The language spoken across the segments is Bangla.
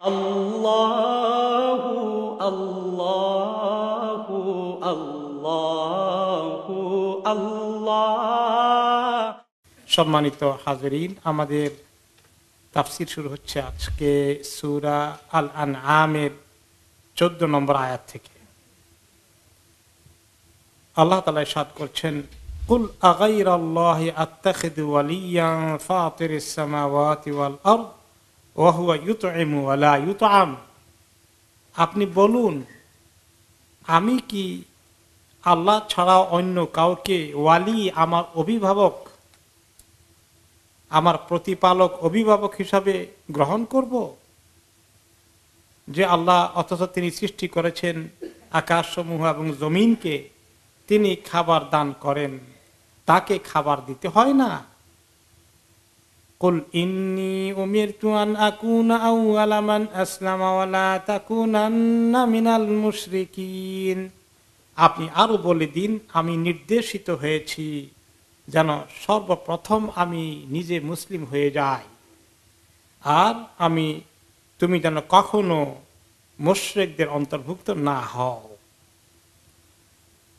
আল্লাহু আল্লাহু আল্লাহু আল্লাহ। সম্মানিত হাজেরিন, আমাদের তাফসীর শুরু হচ্ছে আজকে সূরা আল আনআমের 14 নম্বর আয়াত থেকে। আল্লাহ তাআলা ইরশাদ করছেন, কুল আগাইরাল্লাহি আত্তাখিযু ওয়ালিয়্যান ফাতিরিস সামাওয়াতি ওয়াল আরদ ওয়া হুয়া ইউতইমু ওয়া লা ইউতআম। আপনি বলুন, আমি কি আল্লাহ ছাড়া অন্য কাউকে ওয়ালি, আমার অভিভাবক, আমার প্রতিপালক, অভিভাবক হিসাবে গ্রহণ করব? যে আল্লাহ, অথচ তিনি সৃষ্টি করেছেন আকাশসমূহ এবং জমিনকে, তিনি খাবার দান করেন, তাকে খাবার দিতে হয় না? কুল ইন্নী উমিরতু আন আকুনা আউওয়ালা মান আসলামা ওয়া লা তাকুনান্না মিনাল মুশরিকিন। আপনি আরো বলে দিন, আমি নির্দেশিত হয়েছি যেন সর্বপ্রথম আমি নিজে মুসলিম হয়ে যাই, আর তুমি যেন কখনো মুশরিকদের অন্তর্ভুক্ত না হও।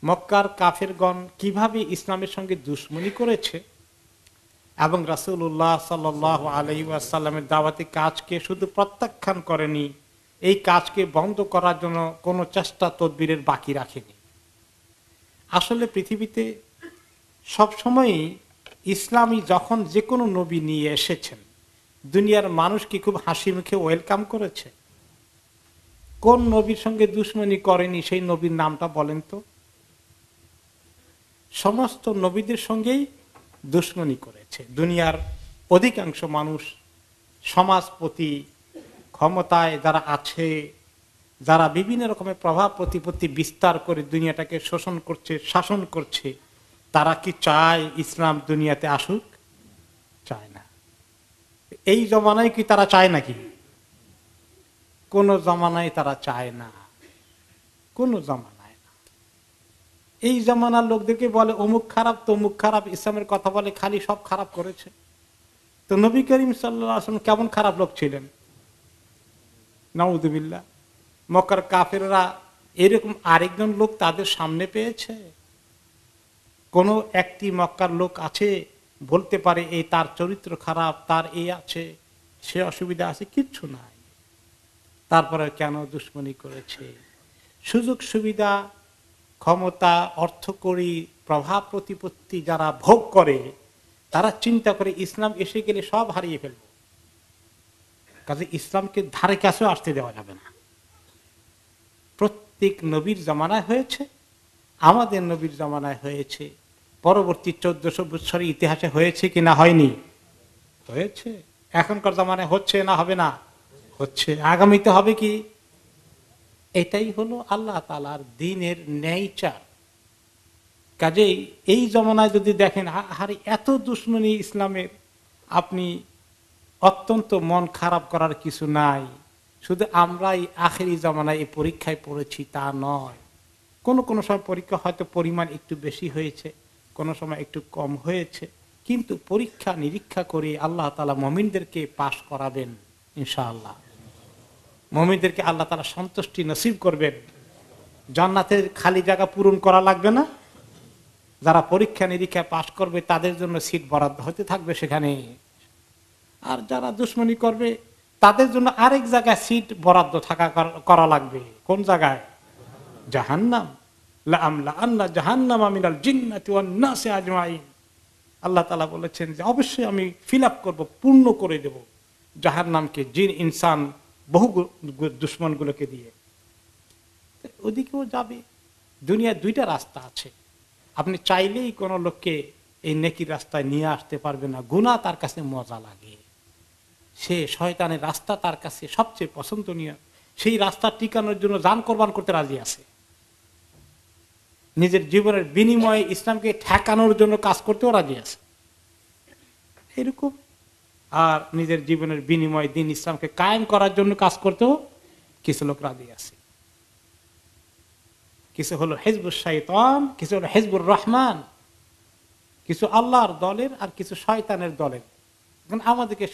মক্কার কাফেরগণ কিভাবে ইসলামের সঙ্গে দুশমনি করেছে এবং রাসূলুল্লাহ সাল্লাল্লাহু আলাইহি ওয়াসাল্লামের দাওয়াতি কাজকে শুধু প্রত্যাখ্যান করেনি, এই কাজকে বন্ধ করার জন্য কোনো চেষ্টা তদবিরের বাকি রাখেনি। আসলে পৃথিবীতে সবসময়ই ইসলামী যখন যে কোনো নবী নিয়ে এসেছেন, দুনিয়ার মানুষ কি খুব হাসি মুখে ওয়েলকাম করেছে? কোন নবীর সঙ্গে দুশমনি করেনি সেই নবীর নামটা বলেন তো? সমস্ত নবীদের সঙ্গেই দুশমনি করেছে দুনিয়ার অধিকাংশ মানুষ। সমাজপতি, ক্ষমতায় যারা আছে, যারা বিভিন্ন রকমের প্রভাব প্রতিপত্তি বিস্তার করে দুনিয়াটাকে শোষণ করছে, শাসন করছে, তারা কি চায় ইসলাম দুনিয়াতে আসুক? চায় না। এই জমানায় কি তারা চায় নাকি? কোন জমানায় তারা চায় না, কোন জমানায় না। এই জমানার লোকদেরকে বলে অমুক খারাপ, তমুক খারাপ, ইসলামের কথা বলে খালি সব খারাপ করেছে। তো নবী করিম সাল্লাল্লাহু আলাইহি ওয়াসাল্লাম কেমন খারাপ লোক ছিলেন? নাউযুবিল্লাহ। মক্কার কাফেররা এরকম আরেকজন লোক তাদের সামনে পেয়েছে? কোন একটি মক্কার লোক আছে বলতে পারে এই তার চরিত্র খারাপ, তার এই আছে, সে অসুবিধা আছে? কিচ্ছু নাই। তারপরে কেন দুশমনি করেছে? সুযোগ সুবিধা, ক্ষমতা, অর্থকড়ি, প্রভাব প্রতিপত্তি যারা ভোগ করে, তারা চিন্তা করে ইসলাম এসে গেলে সব হারিয়ে ফেলব, কাজে ইসলামকে ধারে কাছেও আসতে দেওয়া যাবে না। প্রত্যেক নবীর জামানায় হয়েছে, আমাদের নবীর জামানায় হয়েছে, পরবর্তী 1400 বছরের ইতিহাসে হয়েছে কি না হয়নি? হয়েছে। এখনকার জামানায় হচ্ছে না হবে না? হচ্ছে। আগামীতে হবে কি? এটাই হলো আল্লাহ তাআলার দ্বীনের নেচার। কাজেই এই জমানায় যদি দেখেন আরে এত দুশমনি ইসলামের, আপনি অত্যন্ত মন খারাপ করার কিছু নাই। শুধু আমরাই আখেরি জামানায় এই পরীক্ষায় পড়েছি তা নয়। কোন কোন সময় পরীক্ষা হয়তো পরিমাণ একটু বেশি হয়েছে, কোন সময় একটু কম হয়েছে, কিন্তু পরীক্ষা নিরীক্ষা করে আল্লাহ তাআলা মুমিনদেরকে পাশ করাবেন ইনশাআল্লাহ। মুমিনদেরকে আল্লাহ তাআলা সন্তুষ্টি নসিব করবেন। জান্নাতের খালি জায়গা পূরণ করা লাগবে না। যারা পরীক্ষা নিরীক্ষায় পাশ করবে তাদের জন্য সিট বরাদ্দ হতে থাকবে সেখানে। আর যারা দুশমনি করবে তাদের জন্য আরেক জায়গায় সিট বরাদ্দ থাকা করা লাগবে। কোন জায়গায়? জাহান্নাম। লাআমলা জাহান্নামা মিনাল জিন্নাতি ওয়ান নাসি আজমাইন। আল্লাহ তাআলা বলেছেন যে অবশ্যই আমি ফিল আপ করবো, পূর্ণ করে দেব জাহান্নামকে, জিন ইনসান বহু দুশমনগুলোকে দিয়ে। ওদিকেও যাবে। দুনিয়ার দুইটা রাস্তা আছে। আপনি চাইলেই কোন লোককে এই নেকির রাস্তায় নিয়ে আসতে পারবে না। গুনাহ তার কাছে মজা লাগে, সে শয়তানের রাস্তা তার কাছে সবচেয়ে পছন্দনীয়। সেই রাস্তা টিকানোর জন্য জান কোরবান করতে রাজি আছে, নিজের জীবনের বিনিময়ে ইসলামকে ঠেকানোর জন্য কাজ করতেও রাজি আছে এরকম। আর নিজের জীবনের বিনিময়ে দিন ইসলামকে কায়েম করার জন্য কাজ করতেও কিছু লোক রাজি আছে। কিছু হলো হিজবুশ শাইতান, কিছু হলো হিজবুর রহমান, কিছু আল্লাহর দলের আর কিছু শয়তানের দলের। আমাদেরকে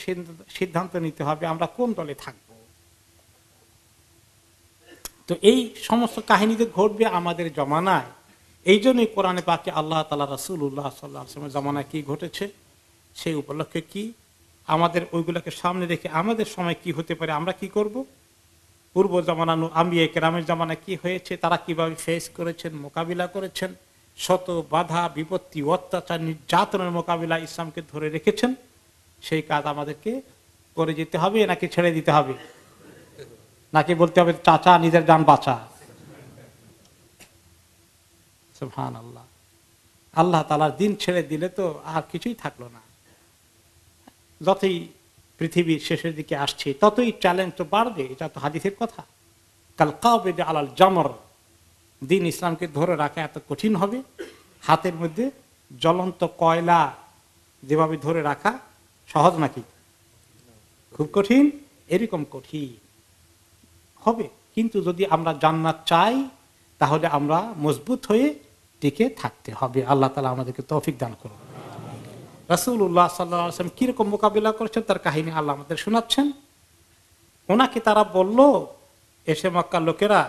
সিদ্ধান্ত নিতে হবে আমরা কোন দলে থাকবো। তো এই সমস্ত কাহিনী যে ঘটবে আমাদের জমানায়, এই জন্যই কোরআনে পাকে আল্লাহ তাআলা রাসূলুল্লাহ সাল্লাল্লাহু আলাইহি ওয়াসাল্লামের জমানায় কি ঘটেছে সেই উপলক্ষে কি আমাদের ওইগুলোকে সামনে রেখে আমাদের সময় কি হতে পারে, আমরা কি করব, পূর্ব জামানা আম্বিয়া কেরামের জামানায় কি হয়েছে, তারা কিভাবে ফেস করেছেন, মোকাবিলা করেছেন, শত বাধা বিপত্তি অত্যাচার নির্যাতনের মোকাবিলা ইসলামকে ধরে রেখেছেন, সেই কাজ আমাদেরকে করে যেতে হবে নাকি ছেড়ে দিতে হবে, নাকি বলতে হবে চাচা নিজের জান বাঁচা। সুবহানাল্লাহ, আল্লাহ তাআলার দিন ছেড়ে দিলে তো আর কিছুই থাকলো না। যতই পৃথিবীর শেষের দিকে আসছে ততই চ্যালেঞ্জ তো বাড়বে, এটা তো হাদিসের কথা। কাল কাবিদ আলাল জামর, দিন ইসলামকে ধরে রাখা এত কঠিন হবে, হাতের মধ্যে জ্বলন্ত কয়লা যেভাবে ধরে রাখা সহজ নাকি, খুব কঠিন, এরকম কঠিন হবে। কিন্তু যদি আমরা জান্নাত চাই তাহলে আমরা মজবুত হয়ে টিকে থাকতে হবে। আল্লাহ তাআলা আমাদেরকে তৌফিক দান করুন। রাসূলুল্লাহ সাল্লাল্লাহু আলাইহি ওয়াসাল্লাম কিরকম মোকাবিলা করেছেন তার কাহিনী আল্লাহ আমাদের শোনাচ্ছেন। ওনাকে তারা বলল, এসে মক্কার লোকেরা,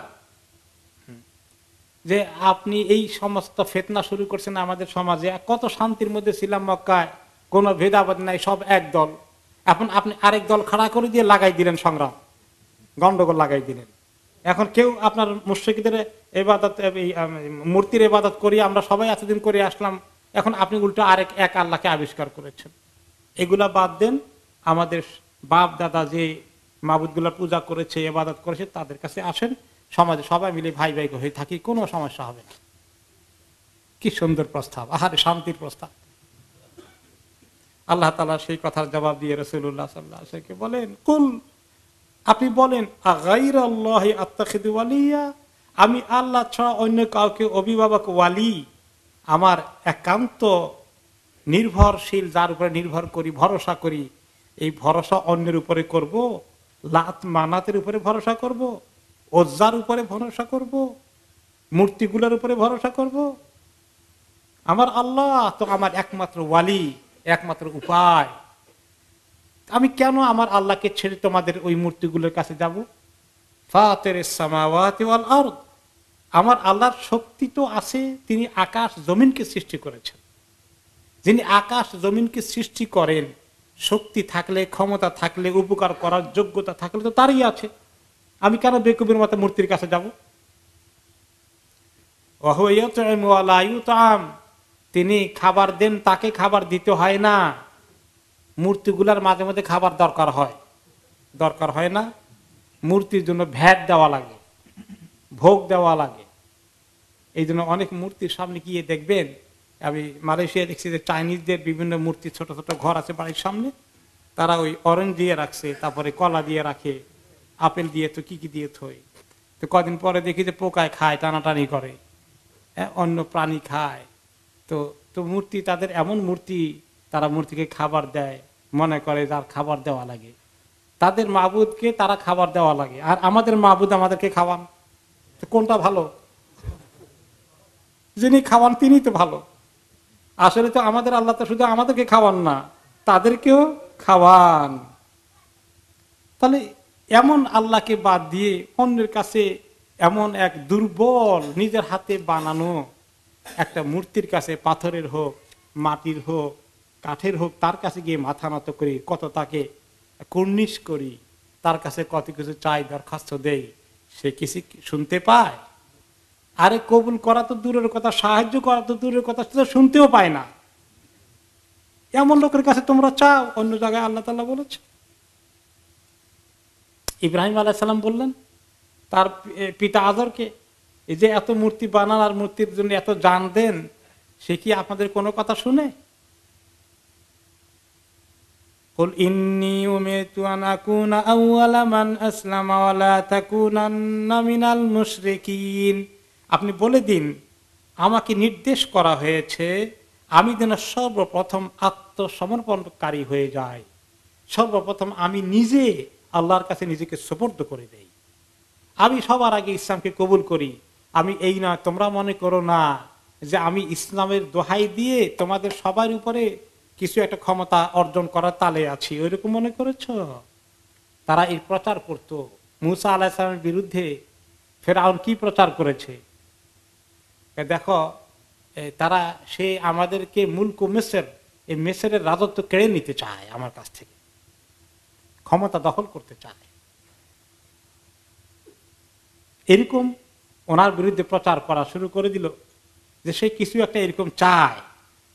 যে আপনি এই সমস্ত ফিতনা শুরু করছেন আমাদের সমাজে, কত শান্তির মধ্যে ছিলাম মক্কায়, কোনো ভেদাভেদ নাই, সব এক দল, এখন আপনি আরেক দল খাড়া করে দিয়ে লাগাই দিলেন সংগ্রাম, গন্ডগোল লাগাই দিলেন। এখন কেউ আপনার মুশরিকদের ইবাদত, মূর্তির ইবাদত করি আমরা সবাই এতদিন করে আসলাম, এখন আপনি উল্টো আরেক এক আল্লাহকে আবিষ্কার করেছেন। এগুলা বাদ দেন, আমাদের বাপ দাদা যে মাবুদগুলার পূজা করেছে ইবাদত করেছে তাদের কাছে আসেন, সমাজে সবাই মিলে ভাই ভাই হয়ে থাকি, কোনো সমস্যা হবে না। কি সুন্দর প্রস্তাব, আহারে শান্তির প্রস্তাব। আল্লাহ তাআলা সেই কথার জবাব দিয়ে রাসূলুল্লাহ সাল্লাল্লাহু আলাইহি ওয়াসাল্লামকে বলেন, কুল, আপনি বলেন, আগাইরাল্লাহি আত্তাখিযু ওয়ালিয়া, আমি আল্লাহ ছাড়া অন্য কাউকে অভিভাবক ওয়ালি, আমার একান্ত নির্ভরশীল, যার উপরে নির্ভর করি, ভরসা করি, এই ভরসা অন্যের উপরে করব, লাত মানাতের উপরে ভরসা করব, ওজ্জার উপরে ভরসা করব, মূর্তিগুলোর উপরে ভরসা করব? আমার আল্লাহ তো আমার একমাত্র ওয়ালি, একমাত্র উপায়। আমি কেন আমার আল্লাহকে ছেড়ে তোমাদের ওই মূর্তিগুলোর কাছে যাব? ফাতিরিস সামাওয়াতি ওয়াল আরদ, আমার আল্লাহর শক্তি তো আছে, তিনি আকাশ জমিনকে সৃষ্টি করেছেন। যিনি আকাশ জমিনকে সৃষ্টি করেন, শক্তি থাকলে, ক্ষমতা থাকলে, উপকার করার যোগ্যতা থাকলে তো তারই আছে। আমি কেন বেকুবের মতো মূর্তির কাছে যাব? তিনি খাবার দেন, তাকে খাবার দিতে হয় না। মূর্তিগুলার মাঝে মাঝে খাবার দরকার হয় না। মূর্তির জন্য ভ্যাট দেওয়া লাগে, ভোগ দেওয়া লাগে। এই জন্য অনেক মূর্তির সামনে গিয়ে দেখবেন, আমি মালয়েশিয়া দেখছি যে চাইনিজদের বিভিন্ন মূর্তি, ছোট ছোট ঘর আছে বাড়ির সামনে, তারা ওই অরেঞ্জ দিয়ে রাখছে, তারপরে কলা দিয়ে রাখে, আপেল দিয়ে, তো কি কি দিয়ে থই। তো কদিন পরে দেখি যে পোকায় খায়, টানাটানি করে, অন্য প্রাণী খায়। তো তো মূর্তি, তাদের এমন মূর্তি, তারা মূর্তিকে খাবার দেয়, মনে করে যার খাবার দেওয়া লাগে। তাদের মাবুদকে তারা খাবার দেওয়া লাগে, আর আমাদের মাবুদ আমাদেরকে খাওয়ান। কোনটা ভালো? যিনি খাওয়ান তিনি তো ভালো। আসলে তো আমাদের আল্লাহ তো শুধু আমাদেরকে খাওয়ান না, তাদেরকেও খাওয়ান। তাহলে এমন আল্লাহকে বাদ দিয়ে অন্যের কাছে এমন এক দুর্বল, নিজের হাতে বানানো একটা মূর্তির কাছে, পাথরের হোক, মাটির হোক, কাঠের হোক, তার কাছে গিয়ে মাথা নত করি, কত তাকে কুর্নিশ করি, তার কাছে কত কিছু চাই, দরখাস্ত দেই, সে কিছু শুনতে পায়? আরে কবুল করা তো দূরের কথা, সাহায্য করা তো দূরের কথা, সেটা শুনতেও পায় না। এমন লোকের কাছে তোমরা চাও? অন্য জায়গায় আল্লাহ তাআলা বলেছে। ইব্রাহিম আলাইহিস সালাম বললেন তার পিতা আজরকে, এই যে এত মূর্তি বানান আর মূর্তির জন্য এত জান দেন, সে কি আপনাদের কোনো কথা শুনে? কুল ইন্নী উমিরতু আন আকুনা আউওয়ালা মান আসলামা ওয়া লা তাকুনান্না মিনাল মুশরিকিন, আপনি বলে দিন, আমাকে নির্দেশ করা হয়েছে আমি যেন সর্বপ্রথম আত্মসমর্পণকারী হয়ে যাই, সর্বপ্রথম আমি নিজে আল্লাহর কাছে নিজেকে সুপর্দ করে দেই, আমি সবার আগে ইসলামকে কবুল করি। আমি এই না, তোমরা মনে করো না যে আমি ইসলামের দোহাই দিয়ে তোমাদের সবার উপরে কিছু একটা ক্ষমতা অর্জন করার তালে আছি, ওইরকম মনে করেছ? তারা এই প্রচার করত। মুসা আলাইহিস সালামের বিরুদ্ধে ফেরাউন কি প্রচার করেছে, দেখো তারা সে আমাদেরকে মুলক মিসর, এই মিসরের রাজত্ব কেড়ে নিতে চায়, আমার কাছ থেকে ক্ষমতা দখল করতে চায়। এরকম ওনার বিরুদ্ধে প্রচার করা শুরু করে দিল যে সে কিছু একটা এরকম চায়।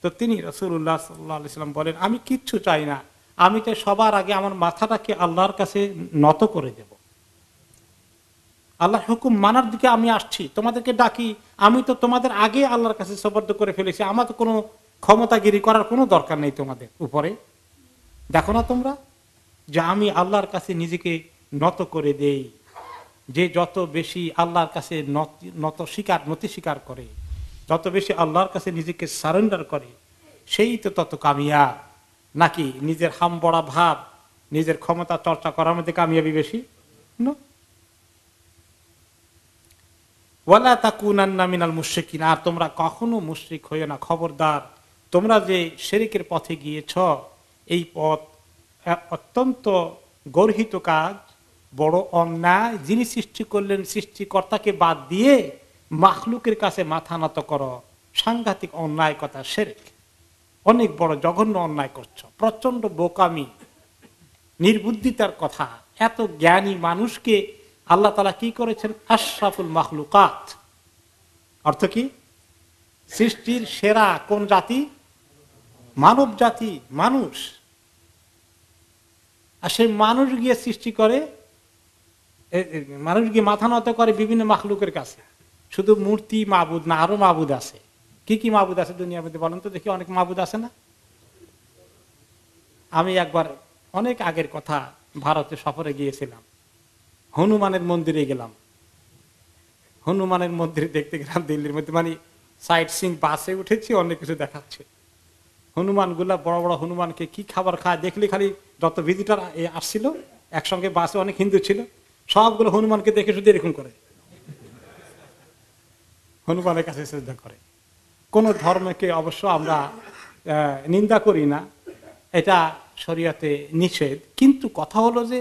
তো তিনি রাসূলুল্লাহ সাল্লাল্লাহু আলাইহি ওয়াসাল্লাম বলেন, আমি কিচ্ছু চাই না, আমি তো সবার আগে আমার মাথাটাকে আল্লাহর কাছে নত করে দেব, আল্লাহর হুকুম মানার দিকে আমি আসছি, তোমাদেরকে ডাকি, আমি তো তোমাদের আগে আল্লাহর কাছে সুপর্দ করে ফেলেছি, আমার তো কোনো ক্ষমতাগিরি করার কোনো দরকার নেই তোমাদের উপরে। দেখো না তোমরা যে আমি আল্লাহর কাছে নিজেকে নত করে দেই, যে যত বেশি আল্লাহর কাছে নতি স্বীকার করে, যত বেশি আল্লাহর কাছে নিজেকে সারেন্ডার করে, সেই তো তত কামিয়াব। নাকি নিজের হামবড়া ভাব, নিজের ক্ষমতা চর্চা করার মধ্যে কামিয়াবি বেশি? ওয়ালা তাকুনান্না মিনাল মুশরিকিন, আর তোমরা কখনো মুশরিক হইও না, খবরদার। তোমরা যে শিরকের পথে গিয়েছ, এই পথ অত্যন্ত গর্হিত কাজ, বড় অন্যায়। যিনি সৃষ্টি করলেন, সৃষ্টিকর্তাকে বাদ দিয়ে মাখলুকের কাছে মাথা নত করো, সাংঘাতিক অন্যায় কথা, শিরক, অনেক বড় জঘন্য অন্যায় করছো, প্রচন্ড বোকামি, নির্বুদ্ধিতার কথা। এত জ্ঞানী মানুষকে আল্লাহ তাআলা কি করেছেন? আশরাফুল মাখলুকাত। অর্থ কি? সৃষ্টির সেরা কোন জাতি? মানব জাতি, মানুষ। আর সেই মানুষ গিয়ে সৃষ্টি করে, মানুষ গিয়ে মাথা নত করে বিভিন্ন মাখলুকের কাছে। শুধু মূর্তি মাবুদ না, আরো মাবুদ আছে। কি কি মাবুদ আছে দুনিয়ার মধ্যে বলেন তো দেখি? অনেক মাবুদ আছে না? আমি একবার অনেক আগের কথা ভারতে সফরে গিয়েছিলাম, হনুমানের মন্দিরে গেলাম। হনুমানের মন্দিরে দেখতে গেলাম দিল্লির মধ্যে, মানে সাইট সিং বাসে উঠেছি, অনেক কিছু দেখাচ্ছে। হনুমান গুলা বড় বড় হনুমানকে কি খাবার খায় দেখলে খালি, যত ভিজিটার আসছিল একসঙ্গে বাসে, অনেক হিন্দু ছিল, সবগুলো হনুমানকে দেখে শুধু এরকম করে হনুমানের কাছে শ্রদ্ধা করে। কোন ধর্মকে অবশ্য আমরা নিন্দা করি না, এটা শরীয়তে নিষেধ। কিন্তু কথা হলো যে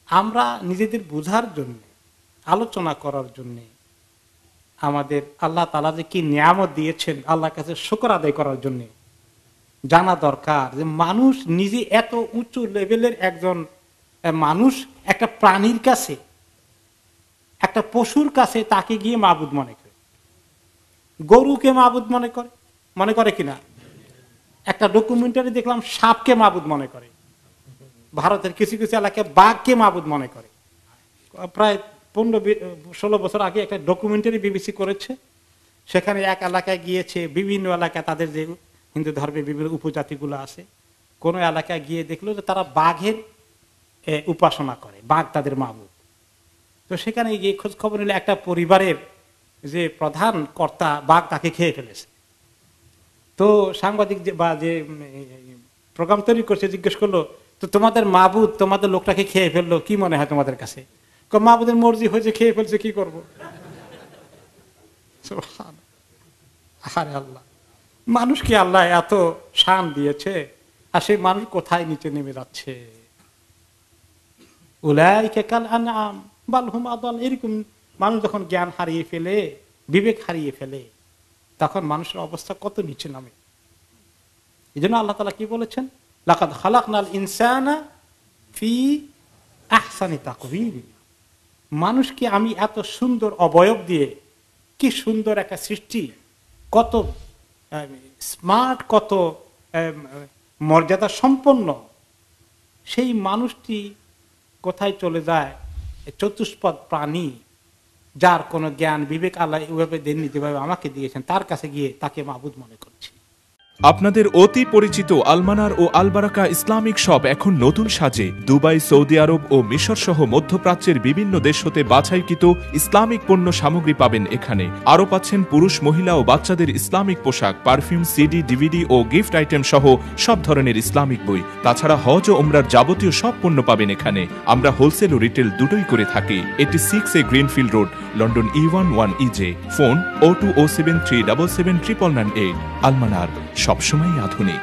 আমরা নিজেদের বোঝার জন্য, আলোচনা করার জন্য, আমাদের আল্লাহ তাআলা যে কি নিয়ামত দিয়েছেন আল্লাহর কাছে শুকর আদায় করার জন্য জানা দরকার যে মানুষ নিজে এত উঁচু লেভেলের একজন মানুষ, একটা প্রাণীর কাছে, একটা পশুর কাছে তাকে গিয়ে মাবুদ মনে করে, গরুকে মাবুদ মনে করে কিনা? একটা ডকুমেন্টারি দেখলাম, সাপকে মাবুদ মনে করে। ভারতের কিছু কিছু এলাকায় বাঘকে মাবুদ মনে করে। প্রায় 15-16 বছর আগে একটা ডকুমেন্টারি বিবিসি করেছে, সেখানে এক এলাকায় গিয়েছে, বিভিন্ন এলাকায় তাদের যে হিন্দু ধর্মের বিভিন্ন উপজাতিগুলো আছে, কোন এলাকায় গিয়ে দেখলো যে তারা বাঘের উপাসনা করে, বাঘ তাদের মাবুদ। তো সেখানে গিয়ে খোঁজ খবর নিলে একটা পরিবারের যে প্রধান কর্তা, বাঘ তাকে খেয়ে ফেলেছে। তো সাংবাদিক বা যে প্রোগ্রাম তৈরি করছে জিজ্ঞেস করলো, তো তোমাদের মাবুদ তোমাদের লোকটাকে খেয়ে ফেললো, কি মনে হয় তোমাদের কাছে? মাবুদের মর্জি হয়েছে, খেয়ে ফেলছে, কি করবো? আরে আল্লাহ, মানুষকে আল্লাহ এত শান দিয়েছে, আর সেই মানুষ কোথায় নিচে নেমে যাচ্ছে। উলাইকা কাল আনআম বাল হুম আদাল। এরকম মানুষ যখন জ্ঞান হারিয়ে ফেলে, বিবেক হারিয়ে ফেলে, তখন মানুষের অবস্থা কত নিচে নামে। এই জন্য আল্লাহ তাআলা কি বলেছেন? লাকাদ খালাকনাল ইনসানা ফি আহসানি তাকওয়িম। মানুষকে আমি এত সুন্দর অবয়ব দিয়ে, কি সুন্দর একটা সৃষ্টি, কত স্মার্ট, কত মর্যাদা সম্পন্ন, সেই মানুষটি কোথায় চলে যায়? চতুষ্পদ প্রাণী, যার কোনো জ্ঞান বিবেক আল্লাহ ওইভাবে দেননি যেভাবে আমাকে দিয়েছেন, তার কাছে গিয়ে তাকে মাবুদ মনে করছি। আপনাদের অতি পরিচিত আলমানার ও আলবারাকা ইসলামিক শপ এখন নতুন সাজে দুবাই, সৌদি আরব ও মিশর সহ মধ্যপ্রাচ্যের বিভিন্ন দেশ হতে বাছাইকৃত ইসলামিক পণ্য সামগ্রী পাবেন এখানে। আরও পাচ্ছেন পুরুষ, মহিলা ও বাচ্চাদের ইসলামিক পোশাক, পারফিউম, সিডি, ডিভিডি ও গিফট আইটেম সহ সব ধরনের ইসলামিক বই। তাছাড়া হজ ও উমরার যাবতীয় সব পণ্য পাবেন এখানে। আমরা হোলসেল ও রিটেল দুটোই করে থাকি। 86 greenfield road, London E11 EJ। Phone 0207377998। আলমানার, সবসময় আধুনিক।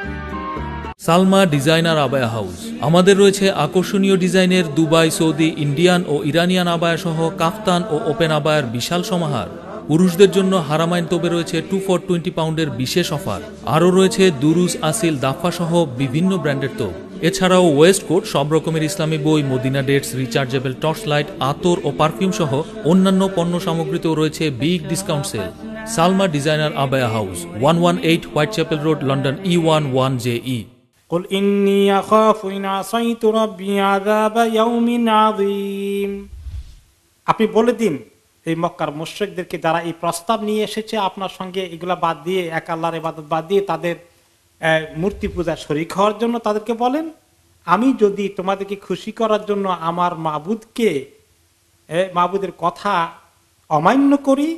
Salma designer abaya house. আমাদের রয়েছে আকর্ষণীয় ডিজাইনের দুবাই, সৌদি, ইন্ডিয়ান ও ইরানিয়ান আবায়া সহ কাফতান ও ওপেন আবায়ার বিশাল সমাহার। পুরুষদের জন্য হারামাইন তোবে রয়েছে 2 for 20 পাউন্ডের বিশেষ অফার। আরও রয়েছে দুরুস, আসিল, দাফা সহ বিভিন্ন ব্র্যান্ডের তোপ। এছাড়াও ওয়েস্ট কোট, সব রকমের ইসলামী বই, Medina dates, rechargeable torch light, আতর ও পারফিউম সহ অন্যান্য পণ্য সামগ্রীতেও রয়েছে big discount sale. Salma designer abaya house, 118 Whitechapel road, London E11JE। قل إني أخاف إن عصيت ربي عذاب يوم عظيم। আপনি বলে দিন এই মক্কার মুশরিকদেরকে যারা এই প্রস্তাব নিয়ে এসেছে আপনার সঙ্গে এগুলা বাদ দিয়ে, এক আল্লাহর ইবাদত বাদ দিয়ে তাদের মূর্তি পূজা শরীক হওয়ার জন্য তাদেরকে বলেন, আমি যদি তোমাদেরকে খুশি করার জন্য আমার মাবুদের কথা অমান্য করি,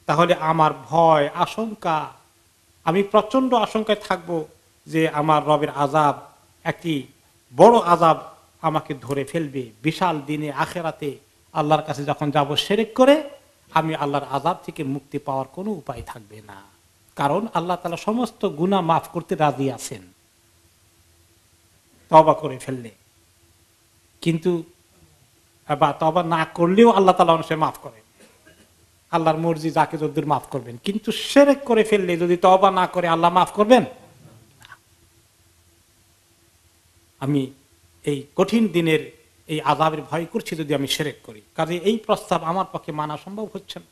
তাহলে আমার ভয়, আশঙ্কা, আমি প্রচন্ড আশঙ্কায় থাকব যে আমার রবের আযাব, একটি বড় আযাব আমাকে ধরে ফেলবে। বিশাল দিনে আখেরাতে আল্লাহর কাছে যখন যাব শিরক করে, আমি আল্লাহর আযাব থেকে মুক্তি পাওয়ার কোনো উপায় থাকবে না। কারণ আল্লাহ তাআলা সমস্ত গুনাহ মাফ করতে রাজি আছেন তওবা করে ফেললে, কিন্তু বা তওবা না করলেও আল্লাহ তাআলা অবশ্যই মাফ করেন। আল্লাহর মর্জি, যাকে যদ্দুর মাফ করবেন। কিন্তু শিরক করে ফেললে যদি তওবা না করে আল্লাহ মাফ করবেন? আমি এই কঠিন দিনের এই আযাবের ভয় করছি যদি আমি শিরক করি। কাজে এই প্রস্তাব আমার পক্ষে মানা সম্ভব হচ্ছে না।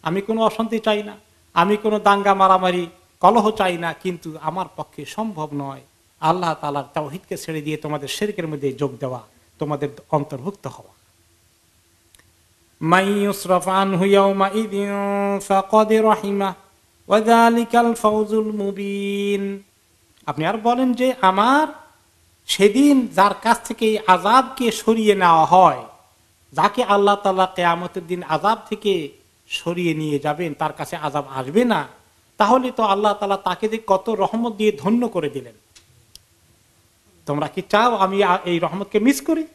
আমি কোনো অশান্তি চাই না, আমি কোনো দাঙ্গা মারামারি কলহ চাই না, কিন্তু আমার পক্ষে সম্ভব নয় আল্লাহ তাআলার তাওহীদকে ছেড়ে দিয়ে তোমাদের শিরকের মধ্যে যোগ দেওয়া, তোমাদের অন্তর্ভুক্ত হওয়া। মান ইউসরাফ আনহু ইয়াওমাইযিন ফাকাদ রাহিমা ওয়া যালিকাল ফাওজুল মুবিন। আপনি আর বলেন যে আমার সেদিন যার কাছ থেকে এই আযাবকে সরিয়ে নেওয়া হয়, যাকে আল্লাহ তাআলা কিয়ামতের দিন আযাব থেকে সরিয়ে নিয়ে যাবেন, তার কাছে আযাব আসবে না, তাহলে তো আল্লাহ তাআলা তাকে যে কত রহমত দিয়ে ধন্য করে দিলেন। তোমরা কি চাও আমি এই রহমতকে মিস করি?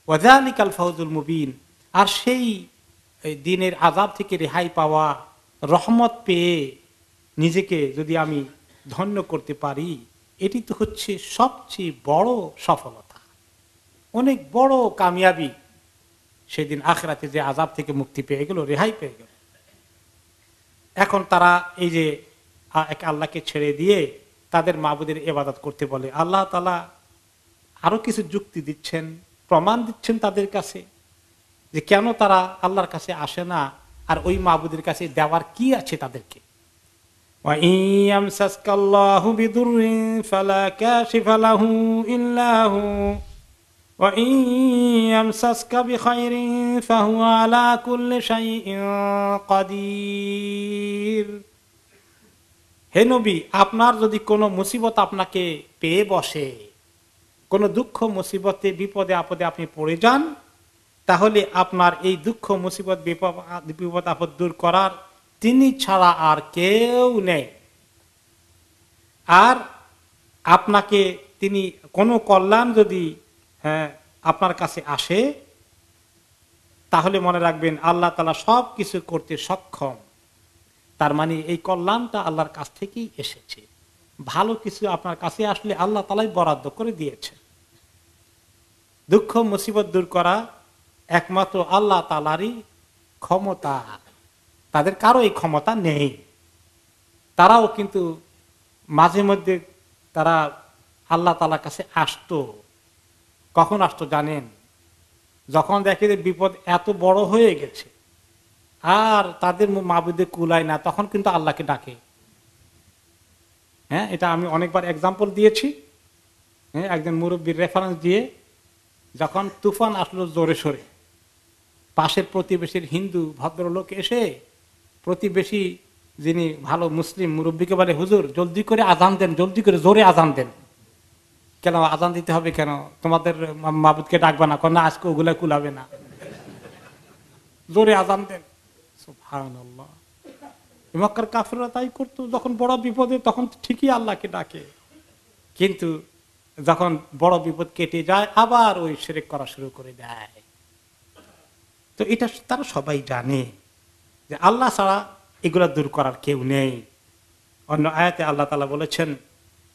ওয়া যালিকাল ফাওজুল মুবিন। আর সেই দিনের আযাব থেকে রেহাই পাওয়া, রহমত পেয়ে নিজেকে যদি আমি ধন্য করতে পারি, এটি তো হচ্ছে সবচেয়ে বড় সফলতা, অনেক বড় কামিয়াবি। সেদিন আখিরাতে যে আযাব থেকে মুক্তি পেয়ে গেল, রেহাই পেয়ে গেল। এখন তারা এই যে এক আল্লাহকে ছেড়ে দিয়ে তাদের মাবুদের ইবাদত করতে বলে, আল্লাহ তাআলা আরো কিছু যুক্তি দিচ্ছেন, প্রমাণ দিচ্ছেন তাদের কাছে যে কেন তারা আল্লাহর কাছে আসে না, আর ওই মাবুদের কাছে দেওয়ার কি আছে তাদেরকে। وَإِن يَمْسَسْكَ اللَّهُ بِضُرٍّ فَلَا كَاشِفَ لَهُ إِلَّا هُوَ وَإِن يَمْسَسْكَ بِخَيْرٍ فَهُوَ عَلَى كُلِّ شَيْءٍ قَدِيرٌ। হে নবী, আপনার যদি কোনো মুসিবত আপনাকে পেয়ে বসে, কোনো দুঃখ মুসিবতে বিপদে আপদে আপনি পড়ে যান, তাহলে আপনার এই দুঃখ মুসিবত বিপদ আপদ দূর করার তিনি ছাড়া আর কেউ নেই। আর আপনাকে তিনি কোনো কল্যাণ যদি আপনার কাছে আসে, তাহলে মনে রাখবেন আল্লাহ তাআলা সব কিছু করতে সক্ষম। তার মানে এই কল্যাণটা আল্লাহর কাছ থেকেই এসেছে। ভালো কিছু আপনার কাছে আসলে আল্লাহ তাআলাই বরাদ্দ করে দিয়েছে। দুঃখ মুসিবত দূর করা একমাত্র আল্লাহ তাআলারই ক্ষমতা, তাদের কারো এই ক্ষমতা নেই। তারাও কিন্তু মাঝে মধ্যে তারা আল্লাহ তাআলার কাছে আসতো। কখন আসতো জানেন? যখন দেখে যে বিপদ এত বড় হয়ে গেছে আর তাদের মাবুদে কুলায় না, তখন কিন্তু আল্লাহকে ডাকে। হ্যাঁ, এটা আমি অনেকবার এক্সাম্পল দিয়েছি। হ্যাঁ, একজন মুরব্বীর রেফারেন্স দিয়ে, যখন তুফান আসলো জোরে সোরে, পাশের প্রতিবেশীর হিন্দু ভদ্রলোক এসে প্রতিবেশী যিনি ভালো মুসলিম মুরব্বীকে বলে, হুজুর জলদি করে আজান দেন, জলদি করে জোরে আজান দেন। কেন আজান দিতে হবে কেন? তোমাদের মাবুদকে ডাকবে না? না, আজকে ওগুলা কুলাবে না, জোরে আজান দেন। সুবহানাল্লাহ। মক্কার কাফেররা তাই করতো। যখন বড় বিপদে তখন ঠিকই আল্লাহকে ডাকে, কিন্তু যখন বড় বিপদ কেটে যায় আবার ওই শিরক করা শুরু করে দেয়। তো এটা তারা সবাই জানে যে আল্লাহ ছাড়া এগুলা দূর করার কেউ নেই। অন্য আয়াতে আল্লাহ তাআলা বলেছেন,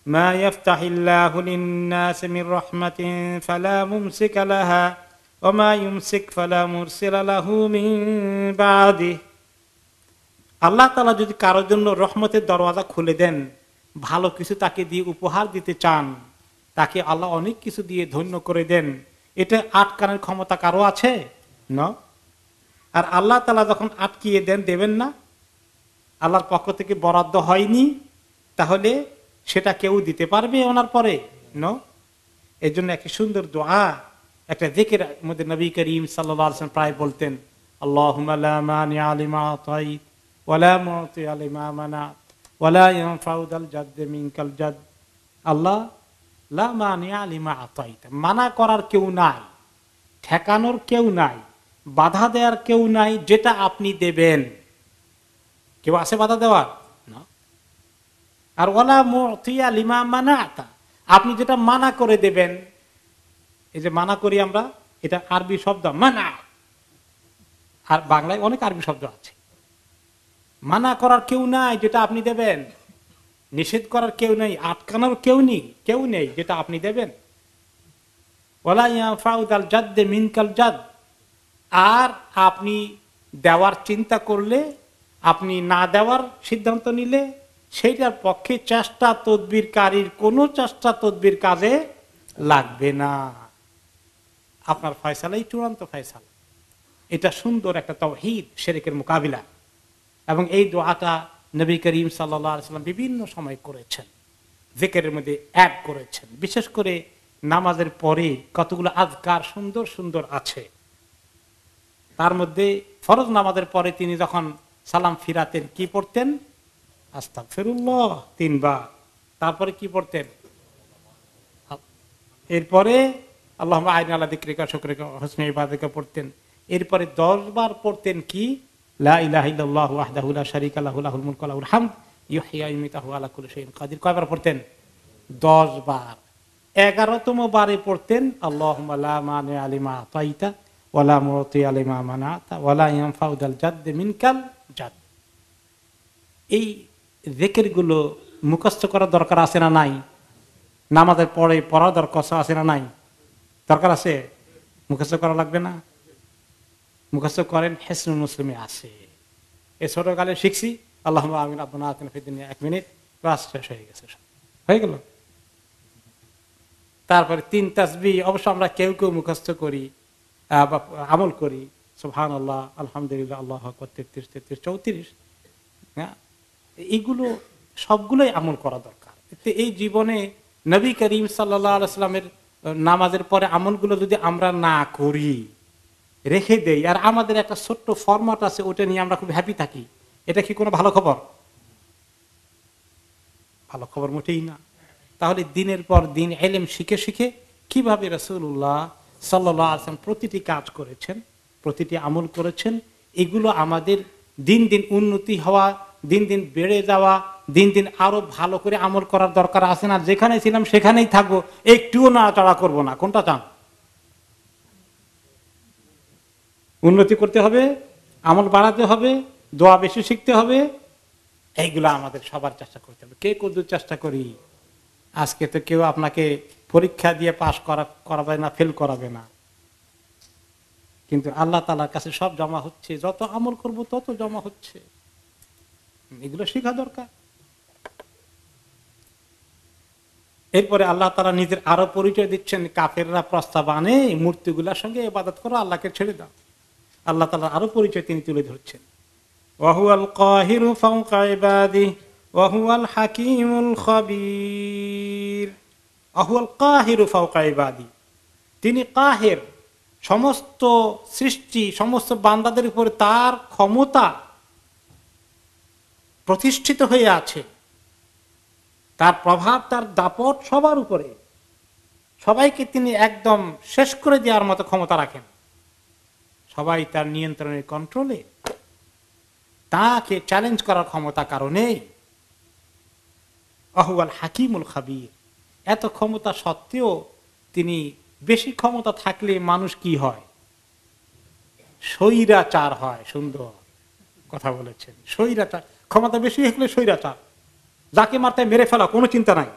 মা ইফতাহিল্লাহু লিন-নাসি মির রাহমাতিন ফালা মুমসিকা লাহা ওয়া মা ইউমসিক ফালা মুরসিলা লাহু মিন বাদিহি। আল্লাহ তাআলা যদি কারোর জন্য রহমতের দরওয়াজা খুলে দেন, ভালো কিছু তাকে দিয়ে উপহার দিতে চান, তাকে আল্লাহ অনেক কিছু দিয়ে ধন্য করে দেন, এটা আটকানোর ক্ষমতা কারো আছে না? আর আল্লাহ তাআলা যখন আটকিয়ে দেন, দেবেন না, আল্লাহর পক্ষ থেকে বরাদ্দ হয়নি, তাহলে সেটা কেউ দিতে পারবে ওনার পরে? না। এই জন্য একটা সুন্দর দোয়া, একটা যিকির মধ্যে নবী করিম সাল্লাল্লাহু আলাইহি ওয়াসাল্লাম প্রায় বলতেন, আল্লাহুম্মা লা মানিআ লিমা আতাইত ওয়ালা মুতিআ লিমা মানাত ওয়ালা ইয়ানফাউ যাল জাদ্দি মিনকাল জাদ। আল্লাহ, লা মানিআ লিমা আতাইত, মানা করার কেউ নাই, ঠেকানোর কেউ নাই, বাধা দেওয়ার কেউ নাই যেটা আপনি দেবেন। কেউ আছে বাধা দেওয়ার? না। আর ওয়ালা মুতিয়া লিমা মানাতা, আপনি যেটা মানা করে দেবেন, এই যে মানা করি আমরা, এটা আরবি শব্দ মানা, আর বাংলায় অনেক আরবি শব্দ আছে। মানা করার কেউ নাই যেটা আপনি দেবেন, নিষেধ করার কেউ নেই, আটকানোর কেউ নেই যেটা আপনি দেবেন। ওয়ালা ইয়ানফাউ যাল জাদ্দি মিনকাল জাদ, আর আপনি দেওয়ার চিন্তা করলে, আপনি না দেওয়ার সিদ্ধান্ত নিলে, সেইটার পক্ষে চেষ্টা তদবিরকারীর কোনো চেষ্টা তদবির কাজে লাগবে না। আপনার ফয়সালাই চূড়ান্ত ফয়সালা। এটা সুন্দর একটা তাওহীদ, শিরকের মোকাবিলা। এবং এই দোয়াটা নবী করিম সাল্লাল্লাহু আলাইহি ওয়াসাল্লাম বিভিন্ন সময় করেছেন, যিকিরের মধ্যে অ্যাড করেছেন। বিশেষ করে নামাজের পরে কতগুলো আযকার সুন্দর সুন্দর আছে। তার মধ্যে ফরজ নামাজের পরে তিনি যখন সালাম ফিরাতেন, কি পড়তেন? আস্তাগফিরুল্লাহ 3 বার। তারপরে কি পড়তেন? এরপরে আল্লাহুম্মা আইনি আলা যিকরিকা শুকরিকা হুসনি ইবাদাতিকা পড়তেন। এরপরে 10 বার পড়তেন কি? লা ইলাহা ইল্লাল্লাহু ওয়াহদাহু লা শারীকা লাহু লাহুল মুলকু ওয়া লাহুল হামদ ইউহয়ি ওয়া ইউমীতু ওয়া আলা কুল্লি শাইইন কাদির। কয়বার পড়তেন? 10 বার। 11তম বারে পড়তেন আল্লাহুম্মা লা মানিআ লিমা আতাইতা ওয়া লা মুতিয়া লিমা মানাতা ওয়া লা ইয়ানফাউ যাল জাদ্দি মিনকাল জাদ। এই যিকিরগুলো মুখস্থ করার দরকার আছে না নাই? নামাজের পরে পড়ার দরকার আছে না নাই? দরকার আছে। মুখস্থ করা লাগবে না? মুখস্থ করেন, হিসনুল মুসলিমে আছে। এই ছোটকালে শিখছি আল্লাহুম্মা আমিন রাব্বানা আতিনা ফিদ দুনিয়া, 1 মিনিট, বাস, শেষ হয়ে গেছে, হয়ে গেল। তারপরে 3 তাসবিহ অবশ্য আমরা কেউ কেউ মুখস্থ করি বা আমল করি, সুবহানাল্লাহ, আলহামদুলিল্লাহ, আল্লাহু আকবার, 33, 33, 34। হ্যাঁ, এইগুলো সবগুলোই আমল করা দরকার। এই জীবনে নবী করিম সাল্লাল্লাহু আলাইহি ওয়াসাল্লামের নামাজের পরে আমলগুলো যদি আমরা না করি, রেখে দেই, আর আমাদের একটা ছোট্ট ফরম্যাট আছে, ওটা নিয়ে আমরা খুব হ্যাপি থাকি, এটা কি কোনো ভালো খবর? ভালো খবর মোটেই না। তাহলে দিনের পর দিন ইলম শিখে শিখে কিভাবে রাসূলুল্লাহ সাল্লাল্লাহু আলাইহি ওয়াসাল্লাম প্রতিটি কাজ করেছেন, প্রতিটি আমল করেছেন, এগুলো আমাদের দিন দিন উন্নতি হওয়া, দিন দিন বেড়ে যাওয়া, দিন দিন আরো ভালো করে আমল করার দরকার আছে না? যেখানে ছিলাম সেখানেই থাকবো, একটুও নাড়াচাড়া করবো না। কোনটা চান? উন্নতি করতে হবে, আমল বাড়াতে হবে, দোয়া বেশি শিখতে হবে, এইগুলো আমাদের সবার চেষ্টা করতে হবে। কে কত চেষ্টা করি? আজকে তো কেউ আপনাকে পরীক্ষা দিয়ে পাশ করাবে না, ফেল করাবে না, কিন্তু আল্লাহ তাআলার কাছে সব জমা হচ্ছে, যত আমল করব তত জমা হচ্ছে। এগুলো শেখা দরকার। এরপরে আল্লাহ তাআলা নিজের আরো পরিচয় দিচ্ছেন। কাফেররা প্রস্তাব আনে মূর্তিগুলোর সঙ্গে ইবাদত করো, আল্লাহকে ছেড়ে দাও। আল্লাহ তাআলার আরো পরিচয় তিনি তুলে ধরছেন। ওয়া হুয়াল কাহিরু ফাওকা ইবাদিহি ওয়া হুয়াল হাকীমুল খাবীর। ওয়া হুয়াল কাহিরু ফাওকা ইবাদিহি, তিনি কাহির, সমস্ত সৃষ্টি, সমস্ত বান্দাদের উপরে তার ক্ষমতা প্রতিষ্ঠিত হয়ে আছে, তার প্রভাব, তার দাপট সবার উপরে। সবাইকে তিনি একদম শেষ করে দেওয়ার মতো ক্ষমতা রাখেন, সবাই তার নিয়ন্ত্রণের কন্ট্রোলে, তাকে চ্যালেঞ্জ করার ক্ষমতা কারণে। আহুয়াল হাকিমুল খাবীর, এত ক্ষমতা সত্ত্বেও তিনি, বেশি ক্ষমতা থাকলে মানুষ কি হয়? স্বৈরাচার হয়। সুন্দর কথা বলেছেন, স্বৈরাচার। ক্ষমতা বেশি হলে স্বৈরাচার, যাকে মারতে মেরে ফেলা, কোনো চিন্তা নাই,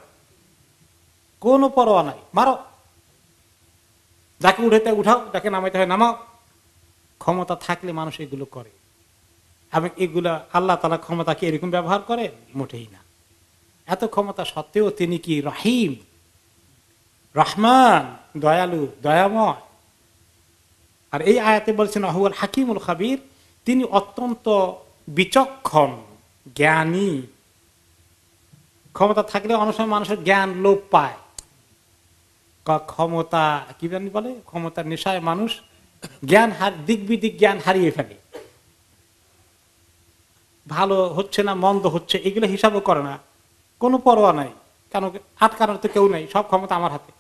কোনো পরোয়া নাই, মারো, যাকে উঠাইতে উঠাও, যাকে নামাইতে হয় নামাও। ক্ষমতা থাকলে মানুষ এগুলো করে। এবং এগুলা আল্লাহ তাআলা ক্ষমতা কি এরকম ব্যবহার করে? মোটেই না। এত ক্ষমতা সত্ত্বেও তিনি কি রহিম, রহমান, দয়ালু, দয়াময়। আর এই আয়াতে বলছেন হুয়াল হাকিমুল খাবির, তিনি অত্যন্ত বিচক্ষণ, জ্ঞানী। ক্ষমতা থাকলে অনেক সময় মানুষের জ্ঞান লোপ পায়। ক্ষমতা কি জানি বলে, ক্ষমতার নেশায় মানুষ জ্ঞান দিক বিদিক জ্ঞান হারিয়ে ফেলে। ভালো হচ্ছে না মন্দ হচ্ছে এগুলো হিসাবও করে না, কোনো পরোয়া নাই, কেন আটকানোর তো কেউ নাই, সব ক্ষমতা আমার হাতে,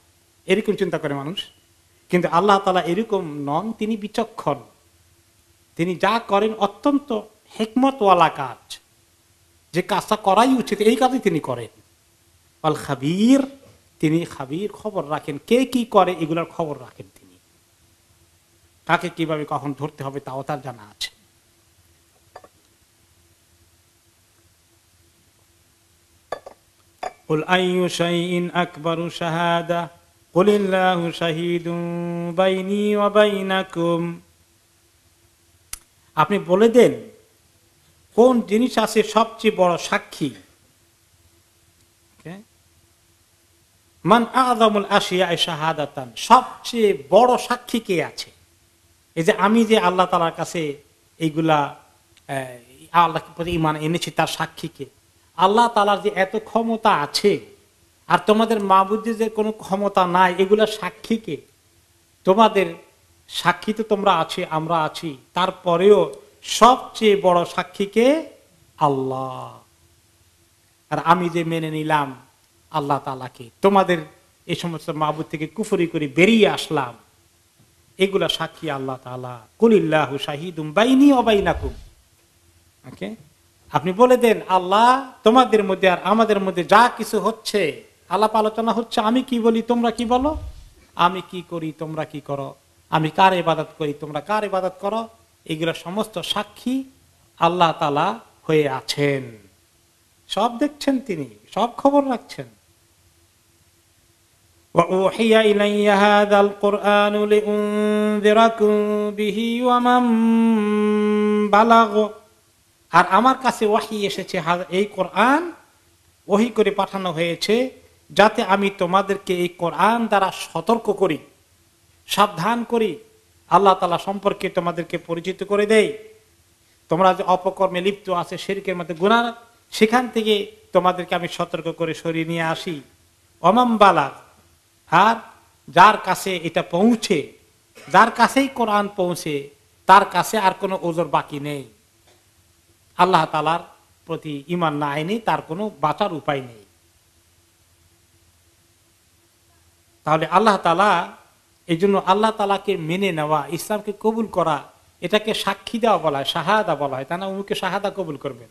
এরকম চিন্তা করে মানুষ। কিন্তু আল্লাহ তাআলা এরকম নন, তিনি বিচক্ষণ। তিনি যা করেন অত্যন্ত হিকমতওয়ালা কাজ, যে কাজটা করাই উচিত এই কাজই তিনি করেন। আল খাবির, তিনি খাবির, খবর রাখেন, কে কি করে এগুলোর খবর রাখেন তিনি। কাকে কিভাবে কখন ধরতে হবে তাও তার জানা আছে। কুল আইয়ু শাইইন আকবারু শাহাদা কুলিল্লাহু শাহীদুন বাইনি ওয়া বাইনাকুম। আপনি বলে দেন কোন জিনিস আছে সবচেয়ে বড় সাক্ষী। মান আযমুল আশিয়া'i শাহাদাতান, সবচেয়ে বড় সাক্ষী কে আছে? এই যে আমি যে আল্লাহ তাআলার কাছে এইগুলা আল্লাহর প্রতি ঈমান এনেছি, তার সাক্ষী কে? আল্লাহ তাআলার যে এত ক্ষমতা আছে আর তোমাদের মাবুদের যে কোনো ক্ষমতা নাই, এগুলা সাক্ষী কে? তোমাদের সাক্ষী তো তোমরা আছে, আমরা আছি, তারপরেও সবচেয়ে বড় সাক্ষী কে? আল্লাহ। আর আমি যে মেনে নিলাম আল্লাহ তাআলাকে, তোমাদের এই সমস্ত মাবুদ থেকে কুফরি করে বেরিয়ে আসলাম, এগুলা সাক্ষী আল্লাহ তাআলা। কুলিল্লাহু শাহীদুম বাইনি ওয়া বাইনাকুম। ওকে, আপনি বলে দেন আল্লাহ তোমাদের মধ্যে আর আমাদের মধ্যে যা কিছু হচ্ছে, আলাপ আলোচনা হচ্ছে, আমি কি বলি তোমরা কি বলো, আমি কি করি তোমরা কি করো, আমি কার ইবাদত করি তোমরা কার ইবাদত করো, এগুলো সমস্ত সাক্ষী আল্লাহ তাআলা হয়ে আছেন। সব দেখছেন তিনি, সব খবর রাখছেন। وَأُوحِيَ إِلَيَّ هَذَا الْقُرْآنُ لِأُنذِرَكُم بِهِ وَمَن بَلَغَ। আর আমার কাছে ওহী এসেছে, এই কোরআন ওহী করে পাঠানো হয়েছে যাতে আমি তোমাদেরকে এই কোরআন দ্বারা সতর্ক করি, সাবধান করি, আল্লাহ তাআলা সম্পর্কে তোমাদেরকে পরিচিত করে দেই। তোমরা যে অপকর্মে লিপ্ত আছে, শিরকের মধ্যে গুনাহ, সেখান থেকে তোমাদেরকে আমি সতর্ক করে সরিয়ে নিয়ে আসি। ওমান বালাগ, আর যার কাছে এটা পৌঁছে, যার কাছেই কোরআন পৌঁছে, তার কাছে আর কোনো ওজর বাকি নেই। আল্লাহ তাআলার প্রতি ঈমান না আইনি তার কোনো বাঁচার উপায় নেই। তাহলে আল্লাহ তাআলা, এই জন্য আল্লাহ তাআলাকে মেনে নেওয়া, ইসলামকে কবুল করা, এটাকে সাক্ষী দেওয়া বলা হয়, শাহাদা বলা হয়। তা না উমুকে শাহাদা কবুল করবেন,